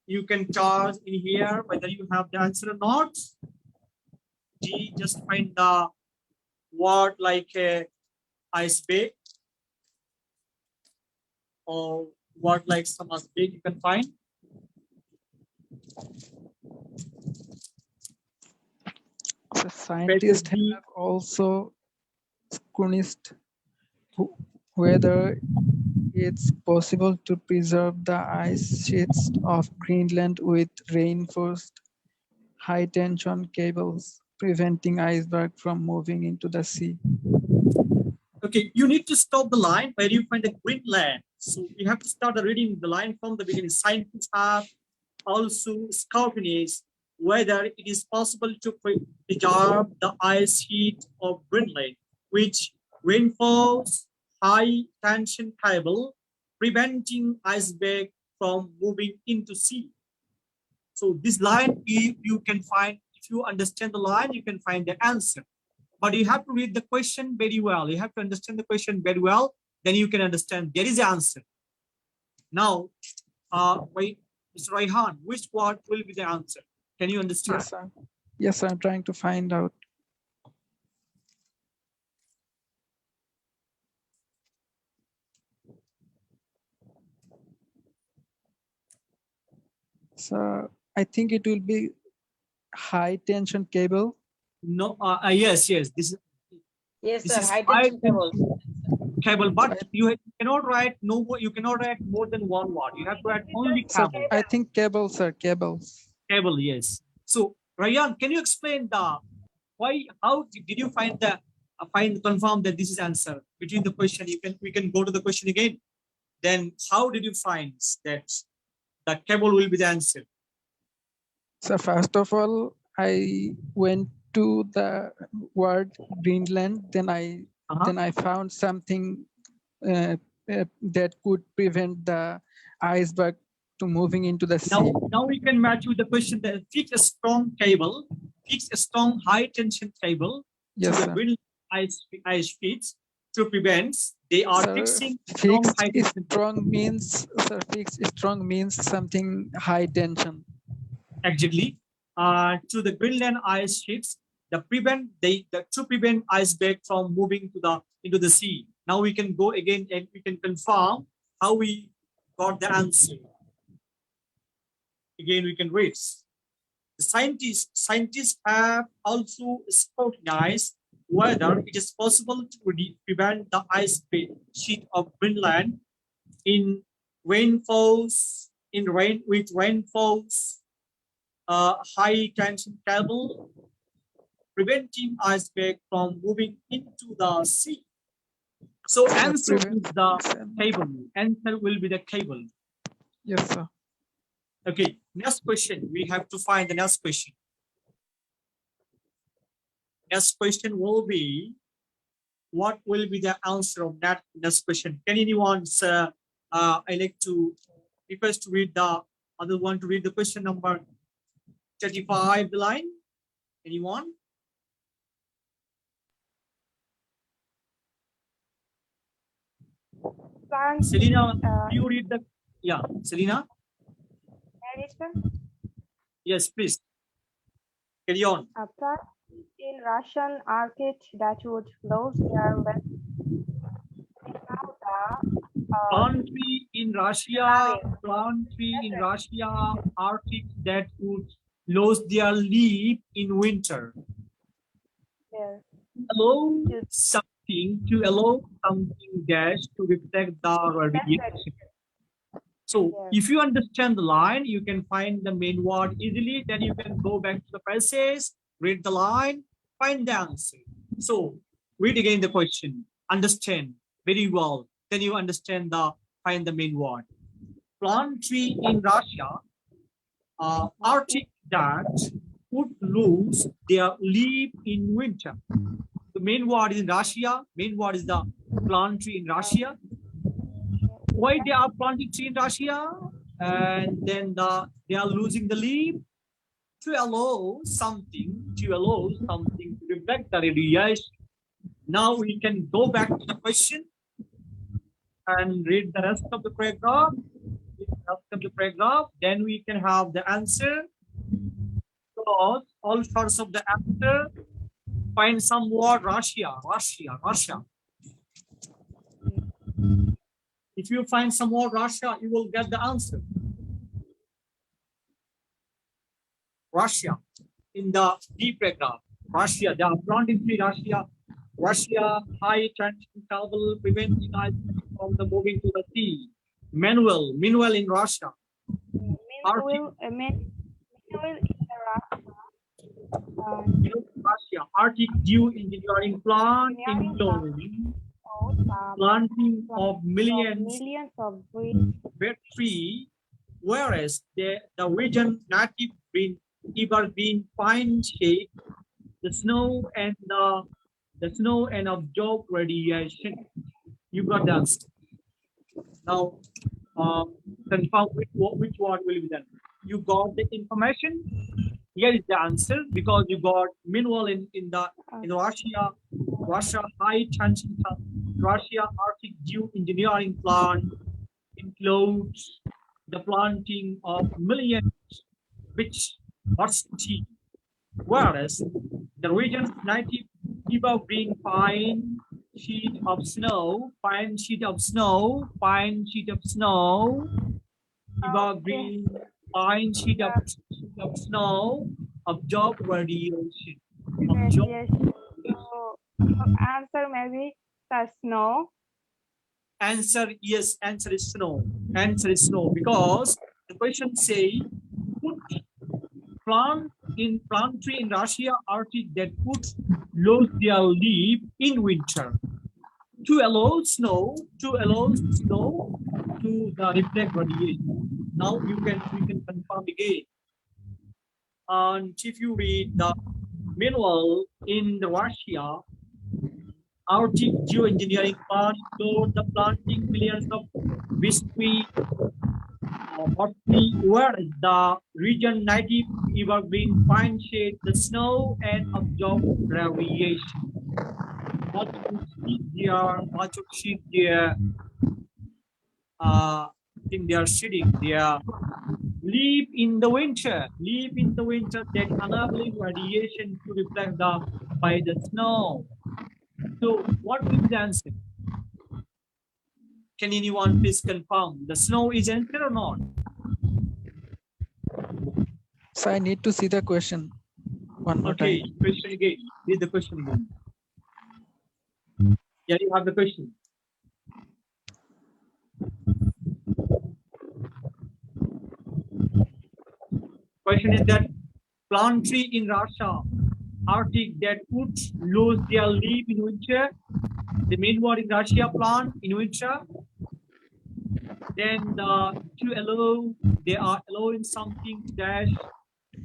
You can charge in here whether you have the answer or not. D, just find the word like iceberg or word like some iceberg you can find. The scientists have also scrutinized whether it's possible to preserve the ice sheets of Greenland with reinforced high-tension cables. preventing iceberg from moving into the sea. Okay, you need to stop the line where you find the Greenland. So you have to start the reading the line from the beginning. Scientists have also scrutinized whether it is possible to preserve the ice sheet of Greenland, which reinforce high tension cable, preventing iceberg from moving into sea. So this line, you can find, if you understand the line, you can find the answer. But you have to read the question very well. You have to understand the question very well. Then you can understand there is the answer. Now, wait, Mr. Raihan, which word will be the answer? Can you understand? Yes, sir. Yes, I'm trying to find out. So I think it will be high tension cable. No, yes, yes. This Yes, this sir. is High high tension cable. cable, but you cannot write you cannot write more than one word. You have to write only So cable. I think cables, sir, cables. Cable, yes. So Ryan, can you explain the why? How did you find the confirm that this is answer between the question? We can go to the question again. Then how did you find that the cable will be the answer? So first of all, I went to the word Greenland. Then I found something that could prevent the iceberg to moving into the sea. Now we can match with the question that fix a strong cable, fix a strong high tension cable Yes, to the sir. Greenland ice sheets to prevent. They are Sir, fixing strong fixed high tension. strong means, sir, fixed strong means something high tension. Exactly. To the Greenland ice sheets, to prevent iceberg from moving into the sea. Now we can go again and we can confirm how we got the answer. Again, we can read. The scientists have also scrutinized whether it is possible to prevent the ice sheet of Greenland with rainfalls, high tension cable, preventing iceberg from moving into the sea. So answer is the cable. Answer will be the cable. Yes, sir. Okay, next question. We have to find the next question. Next question will be, what will be the answer of that next question? Can anyone, I like to request to read the other one to read the question number 35, the line. Anyone? Selena, you read the, yeah, Selena? Yes, please. Carry on. A plant in Russian Arctic that would lose their Country in Russia, Arctic that would lose their leaf in winter. Yes. Allow something dash to reflect the radiation. So if you understand the line, you can find the main word easily. Then you can go back to the passage, read the line, find the answer. So read again the question, understand very well. Then you understand find the main word. Plant tree in Russia, Arctic that would lose their leaf in winter. The main word is in Russia. Main word is the plant tree in Russia. Why they are planting tree in Russia? And then they are losing the leaf to allow something to reflect the radiation. Now we can go back to the question and read the rest of the paragraph. Then we can have the answer. So all sorts of the answer. Find some word Russia. If you find some more Russia, you will get the answer. Russia in the D paragraph. Russia, they are planting tree Russia, high tension cable preventing ice from the moving to the sea. Meanwhile in Russia. Meanwhile in Russia, You know, Russia, Arctic geoengineering plan Engineering plan. including Of, planting of millions of trees. of tree, whereas the region native green evergreen pine shade, the snow and absorb radiation. You got that. Now, confirm which one will be done. You got the information. Here is the answer because you got meanwhile in Russia high tension Russia Arctic geoengineering plan includes the planting of millions which tea, whereas the region's native evergreen pine sheet of snow, evergreen pine sheet of snow absorb radiation. Yes, yes. So answer maybe the snow. Answer yes, answer is snow. Answer is snow because the question say put plant tree in Russia Arctic that would lose their leaf in winter to allow snow to the reflect radiation. Now we can confirm again. And if you read the manual in the Russia Arctic geoengineering plan includes the planting millions of whiskey where the region native evergreen pine shade the snow and absorb radiation. Much of sheep there in their shooting their leave in the winter that enabling radiation to reflect by the snow. So what is the answer? Can anyone please confirm the snow is answer or not? So I need to see the question one more time. Okay, question again. Read the question again. Yeah, you have the question. Question is that plant tree in Russia Arctic that would lose their leaf in winter. The main word in Russia plant in winter. Then to allow they are allowing something to dash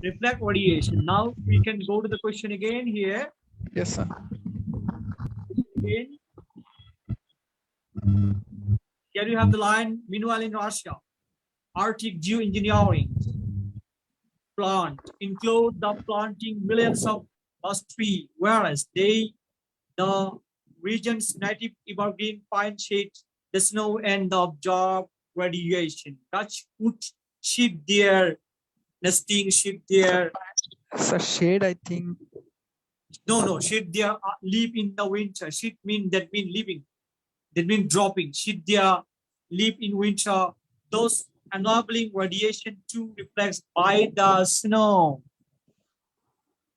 reflect radiation. Now we can go to the question again here. Yes, sir. Again. Here you have the line, meanwhile in Russia, Arctic geoengineering plant include the planting millions of tree, whereas the region's native evergreen pine shade the snow and the absorb radiation. Dutch would ship their nesting, ship their shade, I think. No, shade their leaf in the winter. Shade mean living. That means dropping. Shade their leaf in winter. Those enabling radiation to reflect by the snow.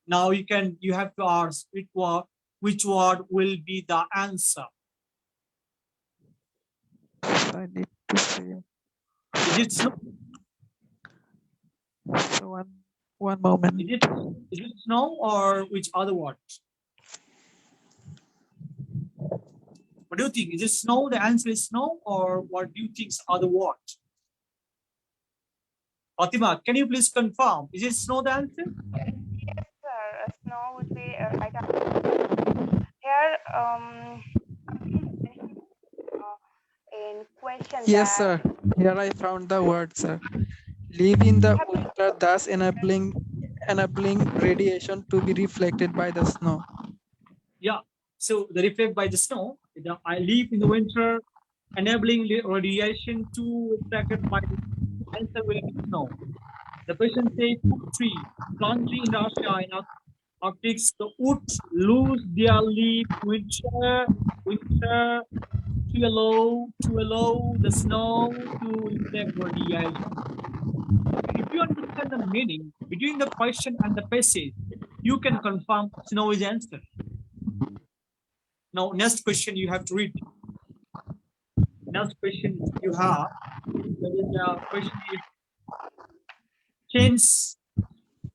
Now you have to ask which word will be the answer. I need to see. Is it snow? So one moment. Is it snow or which other word? What do you think? Is it snow? The answer is snow, or what do you think is other word? Fatima, can you please confirm? Is it snow the answer? Yes, sir. Snow would be here. In question. Yes, sir. Here I found the word, sir. Live in the winter, thus enabling radiation to be reflected by the snow. Yeah. So the reflect by the snow. I live in the winter, enabling radiation to reflected by the answer will be snow. The question says tree, plant tree in Russia in Arctic, the wood lose their leaf winter to allow the snow to reflect radiation. If you understand the meaning between the question and the passage, you can confirm snow is answer. Now, next question you have to read. Next question you have. The question is change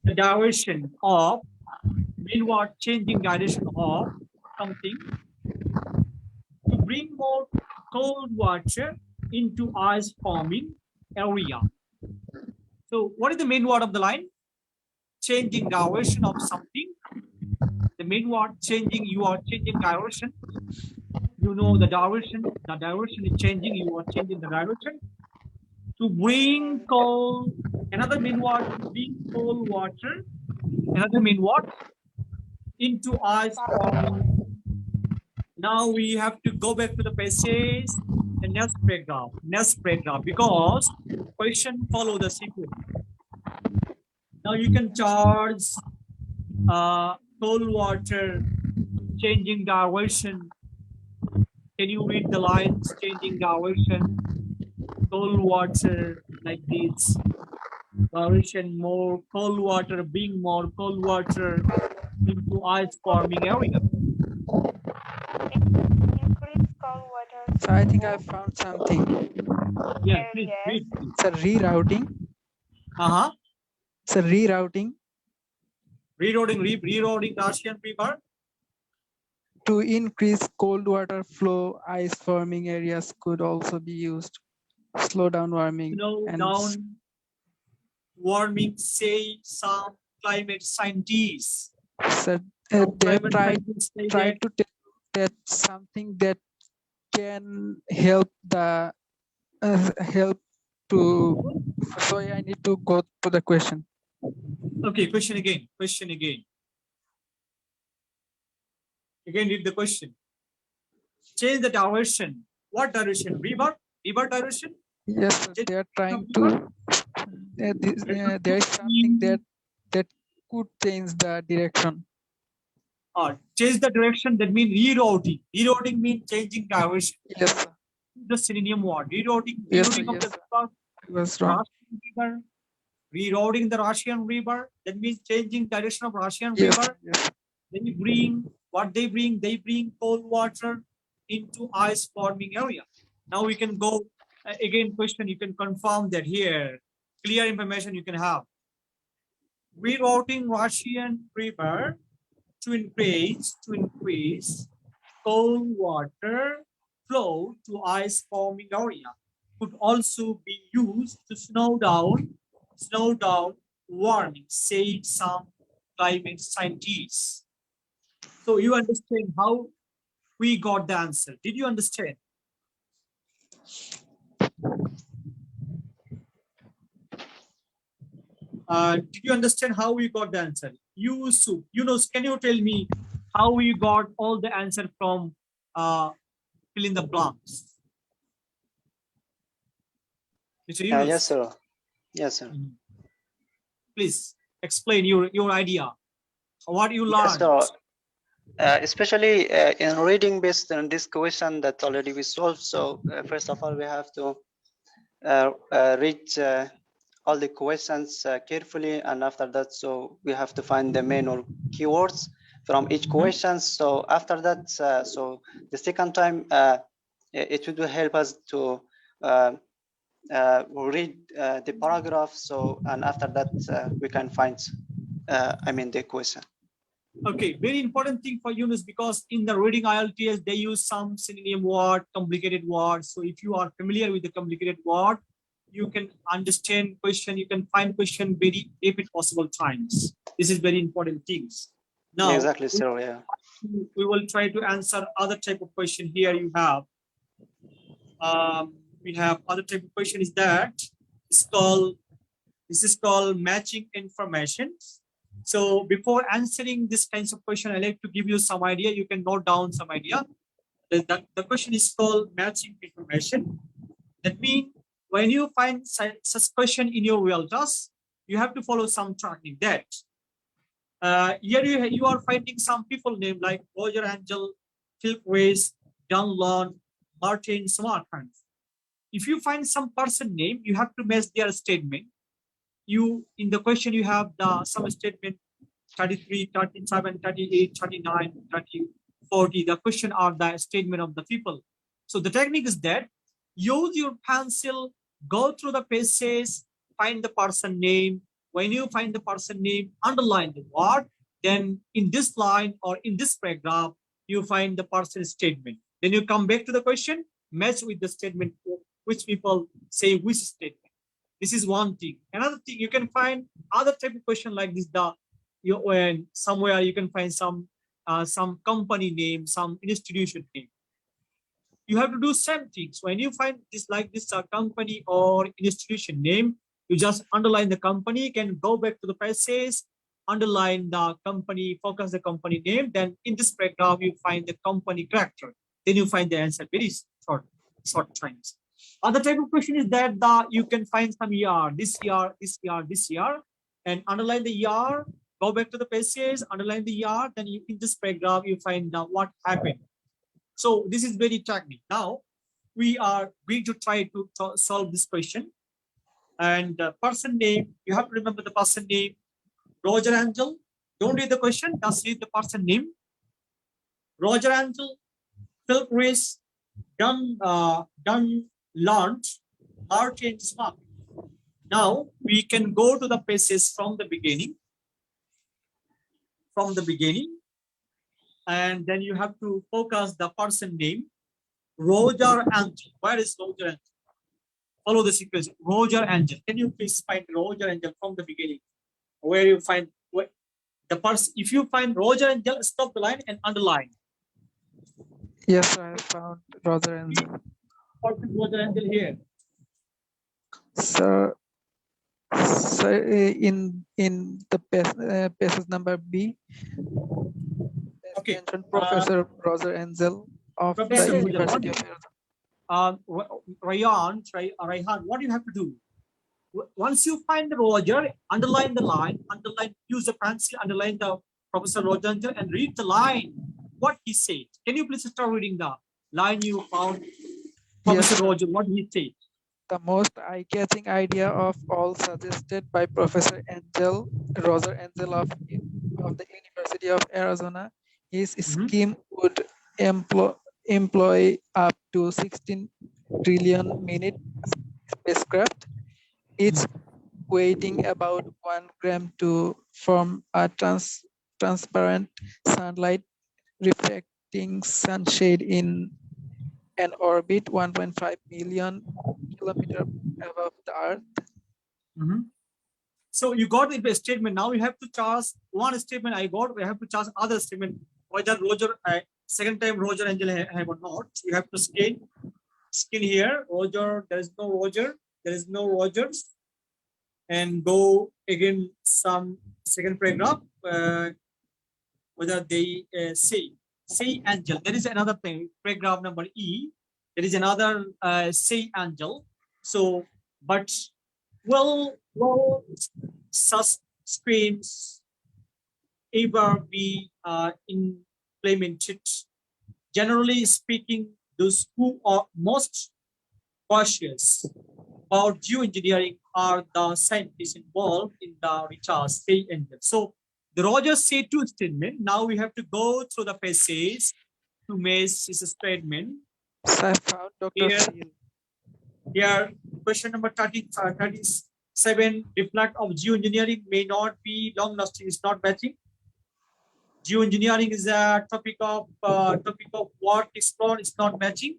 the direction of Main word changing direction of something. To bring more cold water into ice forming area. So what is the main word of the line? Changing direction of something. The main word changing, you are changing direction. You know the direction is changing, you are changing the direction. To bring cold, another main word, to bring cold water, another main word, into ice forming. Now we have to go back to the passage, the next paragraph, because question follow the sequence. Now you can charge cold water, changing direction. Can you read the lines? Changing direction, cold water, like this. Direction more, cold water, being more cold water into ice forming area. Increase cold water. So I think I found something. Yeah, please Yes. read. It's a rerouting. It's a rerouting Rerouting Russian river. to increase cold water flow. Ice forming areas could also be used. Slow down warming. Slow and down warming, say some climate scientists. So Some they climate try scientists say to that tell that something that can help the help to. Sorry, I need to go to the question. okay, question again. Again, read the question. Change the direction. What direction? River direction? Yes, they are trying to. There is something that could change the direction. Change the direction, that means rerouting. Rerouting means changing direction. Yes, sir. The synonym word. Rerouting Yes, of yes, the sir. river, I was wrong. Russian river. Rerouting the Russian river, that means changing direction of Russian Yes, river. yes. They bring cold water into ice forming area. Now we can go again question, you can confirm that here. Clear information you can have. Rerouting Russian river to increase cold water flow to ice forming area. Could also be used to slow down warming, say some climate scientists. So you understand how we got the answer. Did you understand? Did you understand how we got the answer? Yusuf, can you tell me how we got all the answer from fill in the blanks? Mr. Yunus? Yes, sir. Yes, sir. Please explain your idea. What you learned. Yes, sir. Especially in reading based on this question that already we solved. So first of all, we have to read all the questions carefully, and after that, so we have to find the main or keywords from each question. So after that, so the second time, it would help us to read the paragraph. So, and after that, we can find, the question. Okay, very important thing for Yunus, because in the reading IELTS, they use some synonym word, complicated words. So if you are familiar with the complicated word, you can understand question, you can find question very, if it possible times. This is very important things. Now, exactly, sir. Yeah. We will try to answer other type of question here you have. We have other type of question is that this is called matching information. So before answering this kinds of question, I like to give you some idea. You can note down some idea. The question is called matching information. That means when you find such question in your real task, you have to follow some technique. That here you are finding some people name like Roger Angel, Phil Grace, John Lon, Martin Smartphone. If you find some person name, you have to match their statement. You in the question you have the some statement 33, 37, 38, 39, 30, 40. The question are the statement of the people. So the technique is that use your pencil, go through the pages, find the person name. When you find the person name, underline the word then in this line or in this paragraph, you find the person statement. Then you come back to the question, match with the statement, which people say which statement. This is one thing. Another thing, you can find other type of question like this. When somewhere you can find some company name, some institution name. You have to do same things. When you find this like this company or institution name, you just underline the company. You can go back to the passage, underline the company, focus the company name. Then in this paragraph, you find the company character. Then you find the answer very short times. Other type of question is that you can find some ER, this ER, this ER, this ER, and underline the ER, go back to the passage, underline the ER, then in this paragraph, you find what happened. So this is very technical. Now, we are going to try to solve this question. And person name, you have to remember the person name, Roger Angel. Don't read the question, just read the person name. Roger Angel, Phil Chris, Dunn Launch, Martin Smart. Now we can go to the passage from the beginning. And then you have to focus the person name, Roger Angel. Where is Roger Angel? Follow the sequence. Roger Angel. Can you please find Roger Angel from the beginning? Where you find the person? If you find Roger Angel, stop the line and underline. Yes, I found Roger Angel. Roger Angel here. So in the passage number B, okay, mentioned Professor Roger Angel of Professor the University of Rayhan, what do you have to do? Once you find the Roger, underline the line, use the pencil, underline the Professor Roger Angel and read the line, what he said. Can you please start reading the line you found, Professor Yes, Roger, what he said? The most eye-catching idea of all suggested by Professor Roger Angel of the University of Arizona, his scheme would employ up to 16 trillion minute spacecraft, each weighing about 1 gram to form a transparent sunlight reflecting sunshade in an orbit 1.5 million kilometers above the Earth. So you got the statement. Now you have to charge one statement I got. We have to charge other statement. Whether Roger, second time Roger Angel have or not. You have to scan here. Roger, there is no Roger. There is no Rogers. And go again some second paragraph. Whether they say Angel. There is another thing. Paragraph number E. There is another say Angel. So, but will such schemes ever be implemented? Generally speaking, those who are most cautious about geoengineering are the scientists involved in the research, say Angel. So the Rogers say two statement. Now we have to go through the passage to make this statement. So I found Dr. Here, question number 37, reflect of geoengineering may not be long lasting, is not matching. Geoengineering is a topic of what explored is not matching.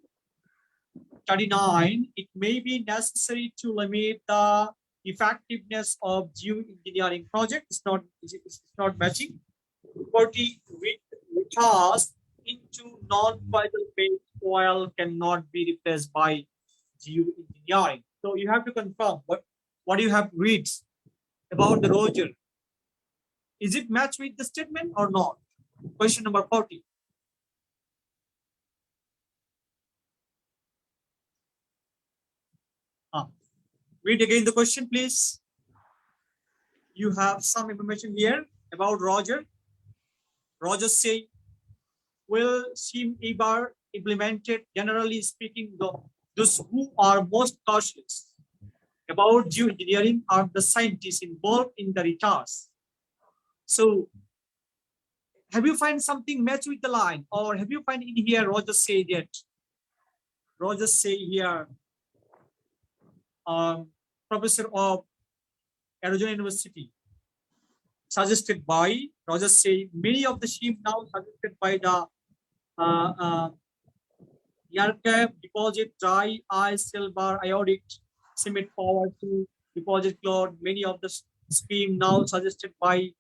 39, it may be necessary to limit the effectiveness of geoengineering project. It's not matching. 40, recast into non-vital base oil cannot be replaced by geoengineering. So you have to confirm what you have read about the Roger. Is it matched with the statement or not? Question number 40. Read again the question, please. You have some information here about Roger. Roger say, will seem ever implemented, generally speaking, those who are most cautious about geoengineering are the scientists involved in the research. So have you find something match with the line, or have you find in here Roger say that? Roger say here, professor of Arizona University. suggested by, Roger say, many of the sheep now suggested by the aircraft deposit dry ice, silver, iodic, cement power to deposit cloth. Many of the scheme now suggested by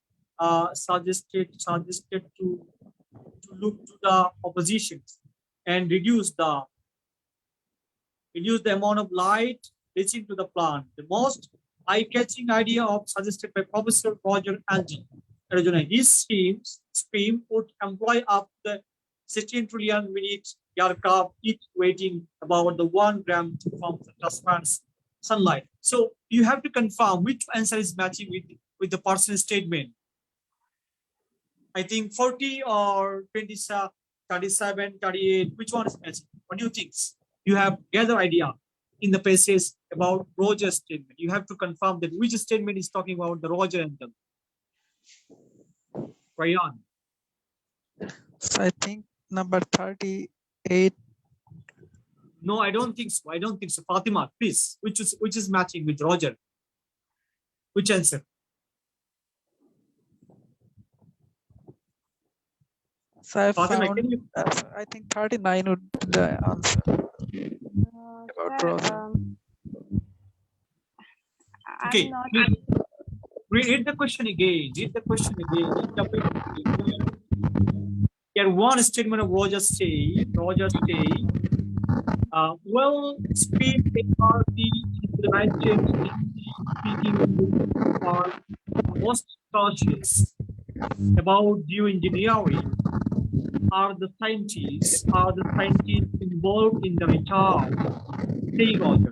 suggested to look to the oppositions and reduce the amount of light reaching to the plant. The most eye-catching idea of suggested by Professor Roger Angel. His scheme would employ up to 16 trillion minutes aircraft, each weighing about the 1 gram from the transparent sunlight. So you have to confirm which answer is matching with the person's statement. I think 40 or 27, 37, 38, which one is matching? What do you think? You have gather idea in the passage about Roger's statement. You have to confirm that which statement is talking about the Roger and them. Ryan. So I think number 38. No, I don't think so. I don't think so. Fatima, please. Which is matching with Roger? Which answer? So I Fatima, found, can you? I think 39 would be the answer. About Sir, Roger. Okay, I'm not. please. Read the question again. Read the question again. Here, one statement of Roger say, well, speed ARP implemented speaking are most cautious about geoengineering are the scientists involved in the research. Say Roger.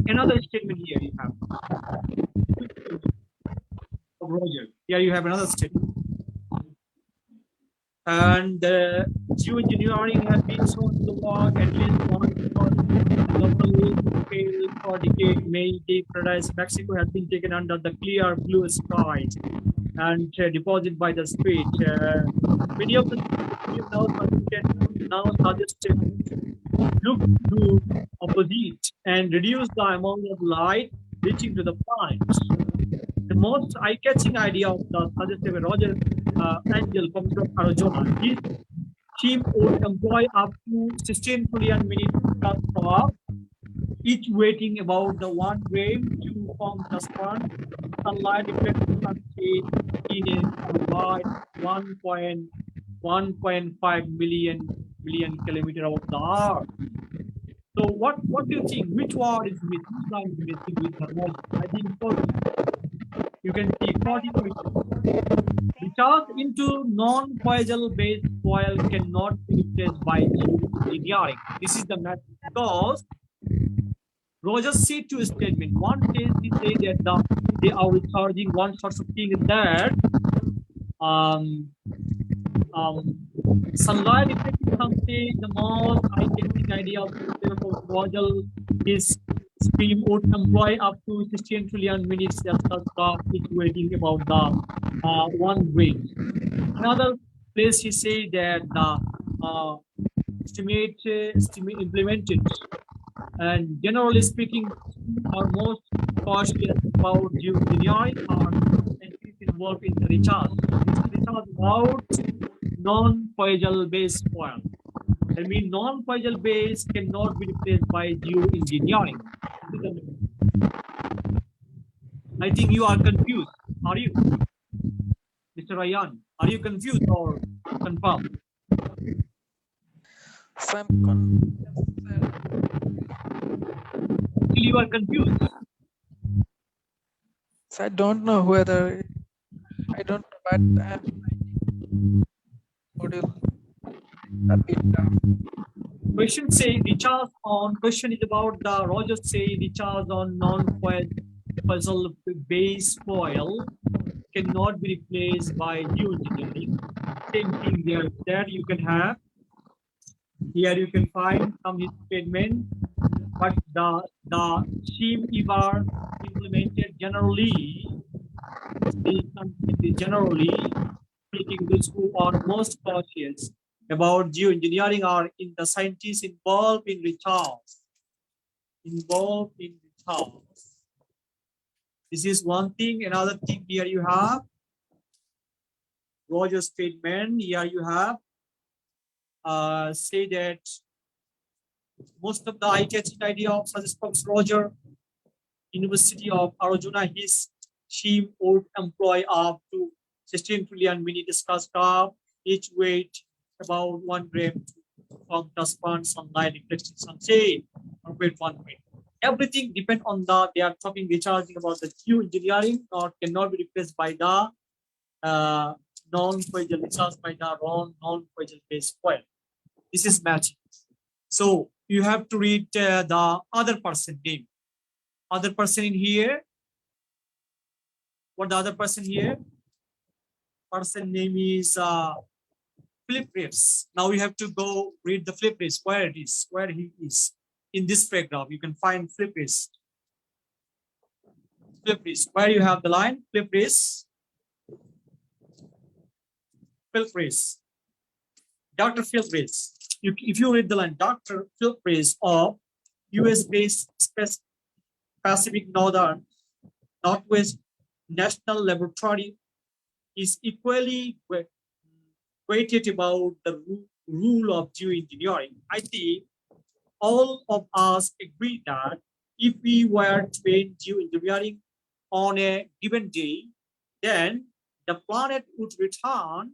Another statement here you have. Roger. Here you have another statement. And geoengineering has been shown to work at least on globally scale for decades. May take paradise. Mexico has been taken under the clear blue skies and deposited by the street. Many of the now suggested look to opposite and reduce the amount of light reaching to the planets. The most eye-catching idea of the suggested by Roger Angel from Arizona. His team would employ up to 16 trillion minutes per each weighing about the 1 gram to form transparent sunlight reflecting in a wide 1.5 million kilometer of the Earth. So what do you think? Which word is missing? Which line is missing with the most? I think 40. You can see 40 questions. Recharge into non-poisonal based oil cannot be replaced by geoengineering. This is the matter because Roger said to a statement. One says he said that they are recharging. One sort of thing is that sunlight reflecting something. The most eye-catching idea of Roger is stream would employ up to 16 trillion minutes of waiting about the 1 gram. Another place he said that the estimate implemented and generally speaking are most cautious about geoengineering or involved in the recharge. Recharge about non-poisonal based oil. I mean, non-poisonal base cannot be replaced by geoengineering. I think you are confused. Are you, Mr. Ryan? Are you confused or confirmed? So I'm You are confused. So I don't know whether I don't know, but module a bit down. Question say recharge on. Question is about the Roger say recharge on non-poisonal base oil cannot be replaced by geoengineering. Same thing there. There you can have. Here you can find some statement, but the scheme EVAR implemented generally speaking, those who are most cautious about geoengineering are in the scientists involved in recharge. This is one thing. Another thing here you have Roger statement. Here you have say that most of the eye-catching idea of such spoke Roger, University of Arizona, his team would employ up to 16 trillion mini discuss carb, each weight about 1 gram from transparent sunlight reflecting sunshade or weight 1 weight. Everything depends on the, they are talking recharging about the Q engineering or cannot be replaced by the non-coaxial recharge by the non-coaxial based coil. This is matching. So you have to read the other person name. Other person in here. What the other person here? Person name is Philip Reeves. Now you have to go read the Philip Reeves, where it is, where he is. In this paragraph, you can find Philip Reeves. Philip Reeves, where you have the line, Philip Reeves. Philip Reeves. Dr. Philip Reeves. If you read the line, Dr. Philip Reeves of US-based Pacific Northwest National Laboratory is equally weighted about the rule of geoengineering. I think all of us agree that if we were to end geoengineering on a given day, then the planet would return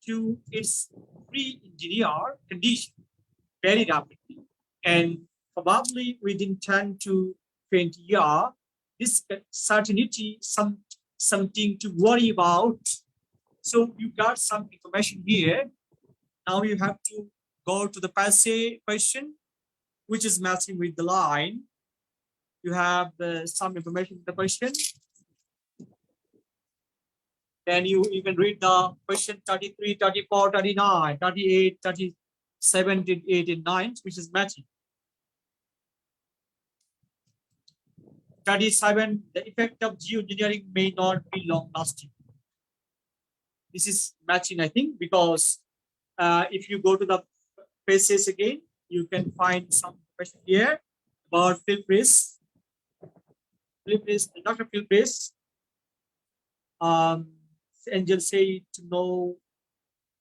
to its pre-engineered condition very rapidly. And probably within 10 to 20 years, this certainty, something to worry about. So you got some information here. Now you have to go to the passage question, which is matching with the line. You have some information in the question. Then you can read the question 33, 34, 39, 38, 37, 38, and 9, which is matching. 37, the effect of geoengineering may not be long lasting. This is matching, I think, because if you go to the pages again, you can find some question here about Philip Reeves. Dr. Philip Reeves. Angel say to know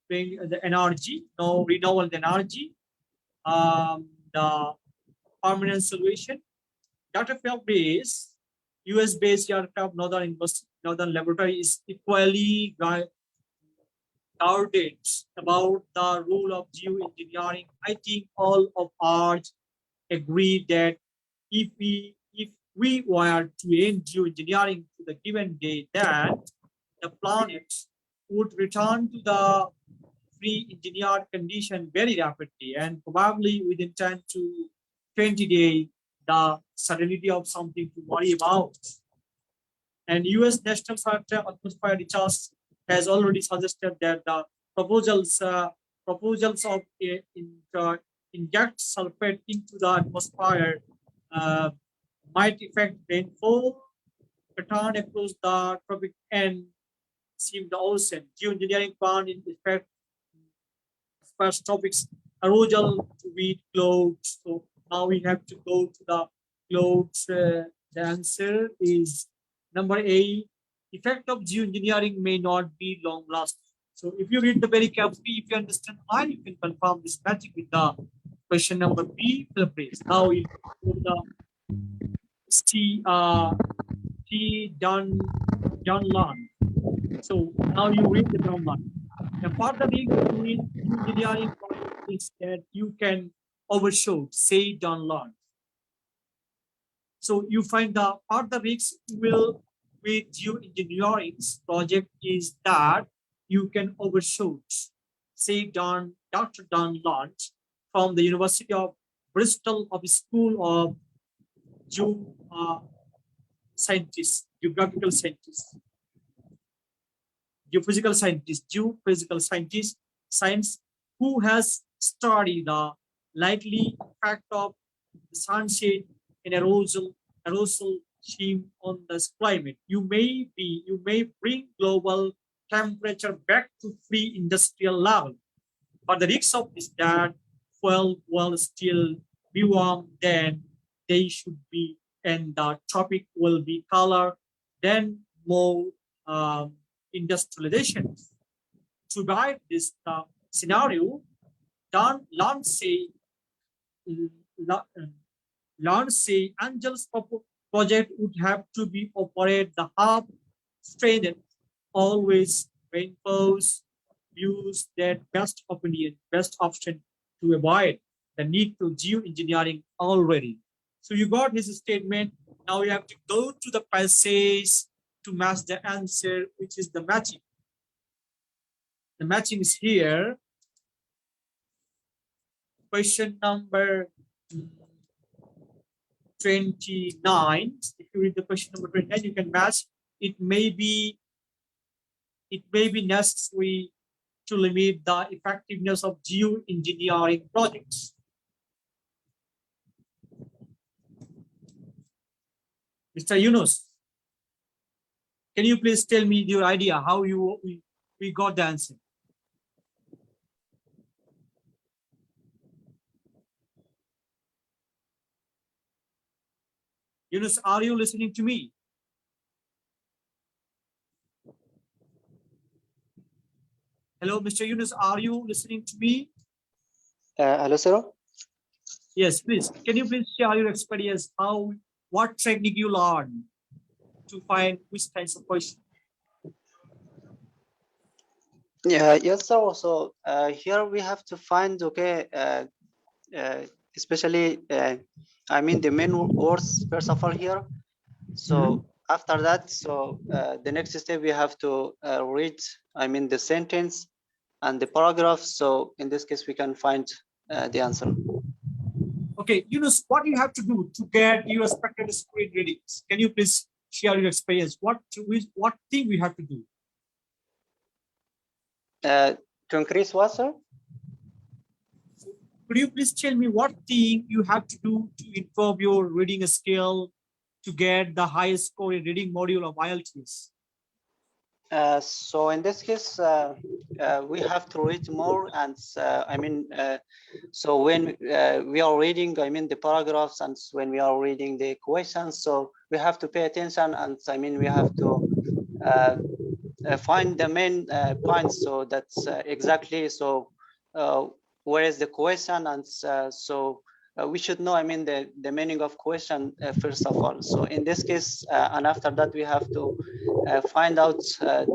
the energy, no renewable energy, the permanent solution. Dr. Philip Reeves, US-based aircraft Northern Laboratory is equally guarded about the rule of geoengineering. I think all of us agree that if we were to end geoengineering to the given day, then the planet would return to the pre-engineered condition very rapidly, and probably within 10 to 20 days, the certainty of something to worry about. And US National Center Atmosphere Research has already suggested that the proposals of inject sulfate into the atmosphere might affect rainfall pattern across the tropic and seem the ocean. Geoengineering plan in effect first topics erosion with clouds. So now we have to go to the clouds. The answer is number A. Effect of geoengineering may not be long lasting. So if you read the very carefully, if you understand why, you can confirm this magic with the question number B. Now you go to the John Land. So now you read the John Land. The further with engineering is that you can overshoot, say John Land. So you find the further risks will with geoengineering project is that you can overshoot, say Dr. Don Lund from the University of Bristol of School of geographical scientists, geophysical scientist, science, who has studied the likely effect of the sunshade and aerosol scheme on the climate. You may bring global temperature back to pre-industrial level, but the risk of is that fuel will still be warm than they should be, and the tropic will be cooler than more industrialization. to guide this scenario, learn say Angel's project would have to be operate the half strength, always reinforce use that best option to avoid the need to geoengineering already. So you got his statement. Now you have to go to the passage to match the answer, which is the matching. The matching is here. Question number 29. If you read the question number 29, you can match. It may be necessary to limit the effectiveness of geoengineering projects. Mr. Yunus, can you please tell me your idea how we got the answer? Yunus, are you listening to me? Hello, Mr. Yunus, are you listening to me? Hello, sir. Yes, please. Can you please share your experience? What technique you learned to find which types of question? Yeah, yes, sir. So here we have to find, okay, especially, I mean, the main words, first of all, here. So after that, so the next step, we have to read, I mean, the sentence and the paragraph. So in this case, we can find the answer. Okay, Yunus, what you have to do to get your expected screen readings? Can you please share your experience? What thing we have to do? To increase what, sir? Could you please tell me what thing you have to do to improve your reading skill to get the highest score in reading module of IELTS? So in this case, we have to read more, and I mean, so when we are reading, I mean, the paragraphs, and when we are reading the questions, so we have to pay attention, and I mean, we have to find the main points. So that's exactly, so where is the question, and so we should know, I mean, the meaning of question first of all. So in this case, and after that, we have to find out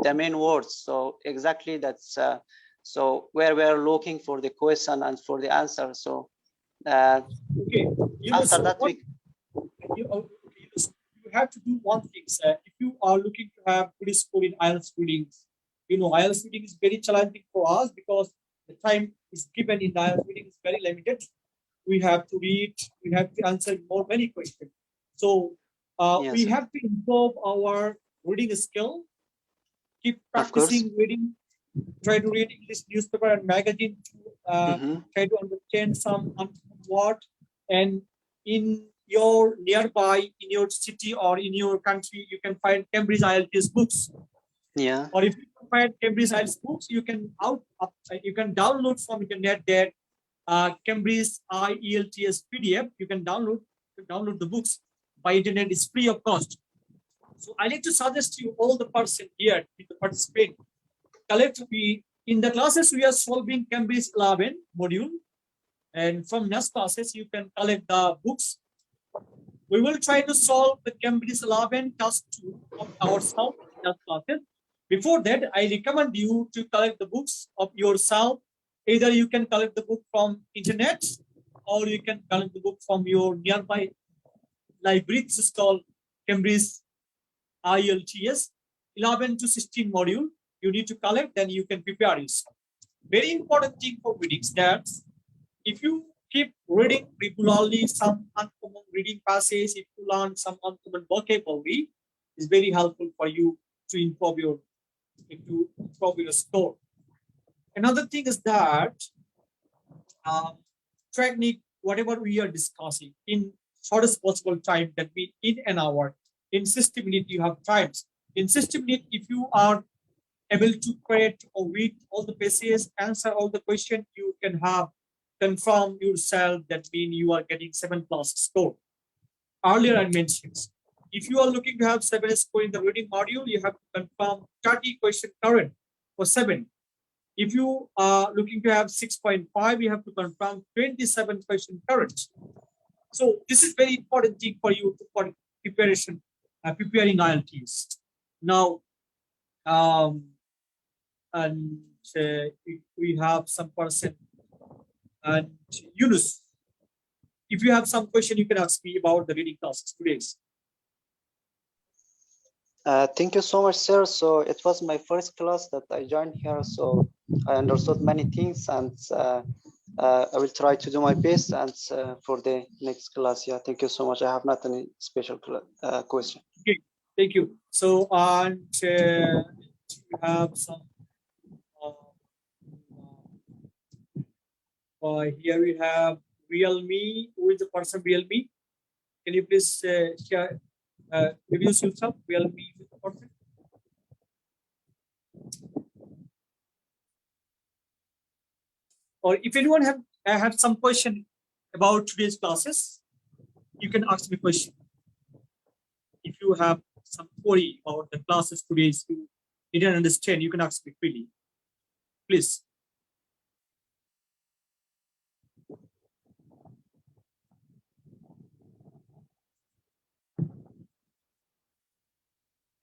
the main words. So exactly that's so where we're looking for the question and for the answer. So okay, after that, you have to do one thing, sir. If you are looking to have good score in IELTS readings, you know, IELTS reading is very challenging for us because the time is given in IELTS reading is very limited. We have to read, we have to answer many questions. So yes, we have to improve our reading skill, keep practicing reading, try to read English newspaper and magazine to try to understand some word. And in your nearby, in your city or in your country, you can find Cambridge IELTS books. Yeah. Or if you find Cambridge IELTS books, you can download from internet that Cambridge IELTS PDF. You can download the books by internet. It's free of cost. So I like to suggest you all the person here to participate. Collectively in the classes we are solving Cambridge 11 module, and from next classes you can collect the books. We will try to solve the Cambridge 11 task 2 of ourselves in next classes. Before that, I recommend you to collect the books of yourself. Either you can collect the book from internet, or you can collect the book from your nearby library. This is called Cambridge IELTS 11 to 16 module. You need to collect, then you can prepare yourself. Very important thing for reading is that if you keep reading regularly some uncommon reading passage, if you learn some uncommon vocabulary, is very helpful for you to improve your score. Another thing is that technique, whatever we are discussing in shortest possible time, that means in an hour. In 60 minutes, you have times. In 60 minutes, if you are able to create or read all the passages, answer all the questions, you can have confirm yourself. That means you are getting 7+ score. Earlier I mentioned, if you are looking to have 7 score in the reading module, you have to confirm 30 question current for 7. If you are looking to have 6.5, you have to confirm 27 question correct. So this is very important thing for you for preparation, preparing IELTS. Now, and we have some person, and Yunus, if you have some question, you can ask me about the reading classes today. Thank you so much, sir. So it was my first class that I joined here, so I understood many things, and I will try to do my best. And for the next class, yeah, thank you so much. I have not any special question. Okay, thank you. So and you have some. Here we have Realme. Who is the person Realme? Can you please share, introduce yourself? Realme is the person. Or if anyone have some question about today's classes, you can ask me question. If you have some query about the classes today's, you didn't understand, you can ask me freely. Please.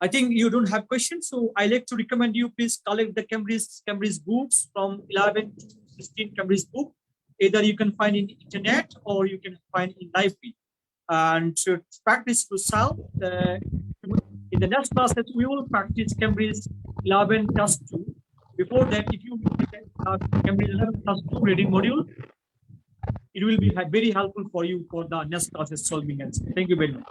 I think you don't have questions, so I like to recommend you please collect the Cambridge books from 11 to 16 Cambridge book. Either you can find in internet or you can find in library. And to practice yourself, in the next classes we will practice Cambridge 11 plus 2. Before that, if you Cambridge 11 plus 2 reading module, it will be very helpful for you for the next classes solving answer. Thank you very much.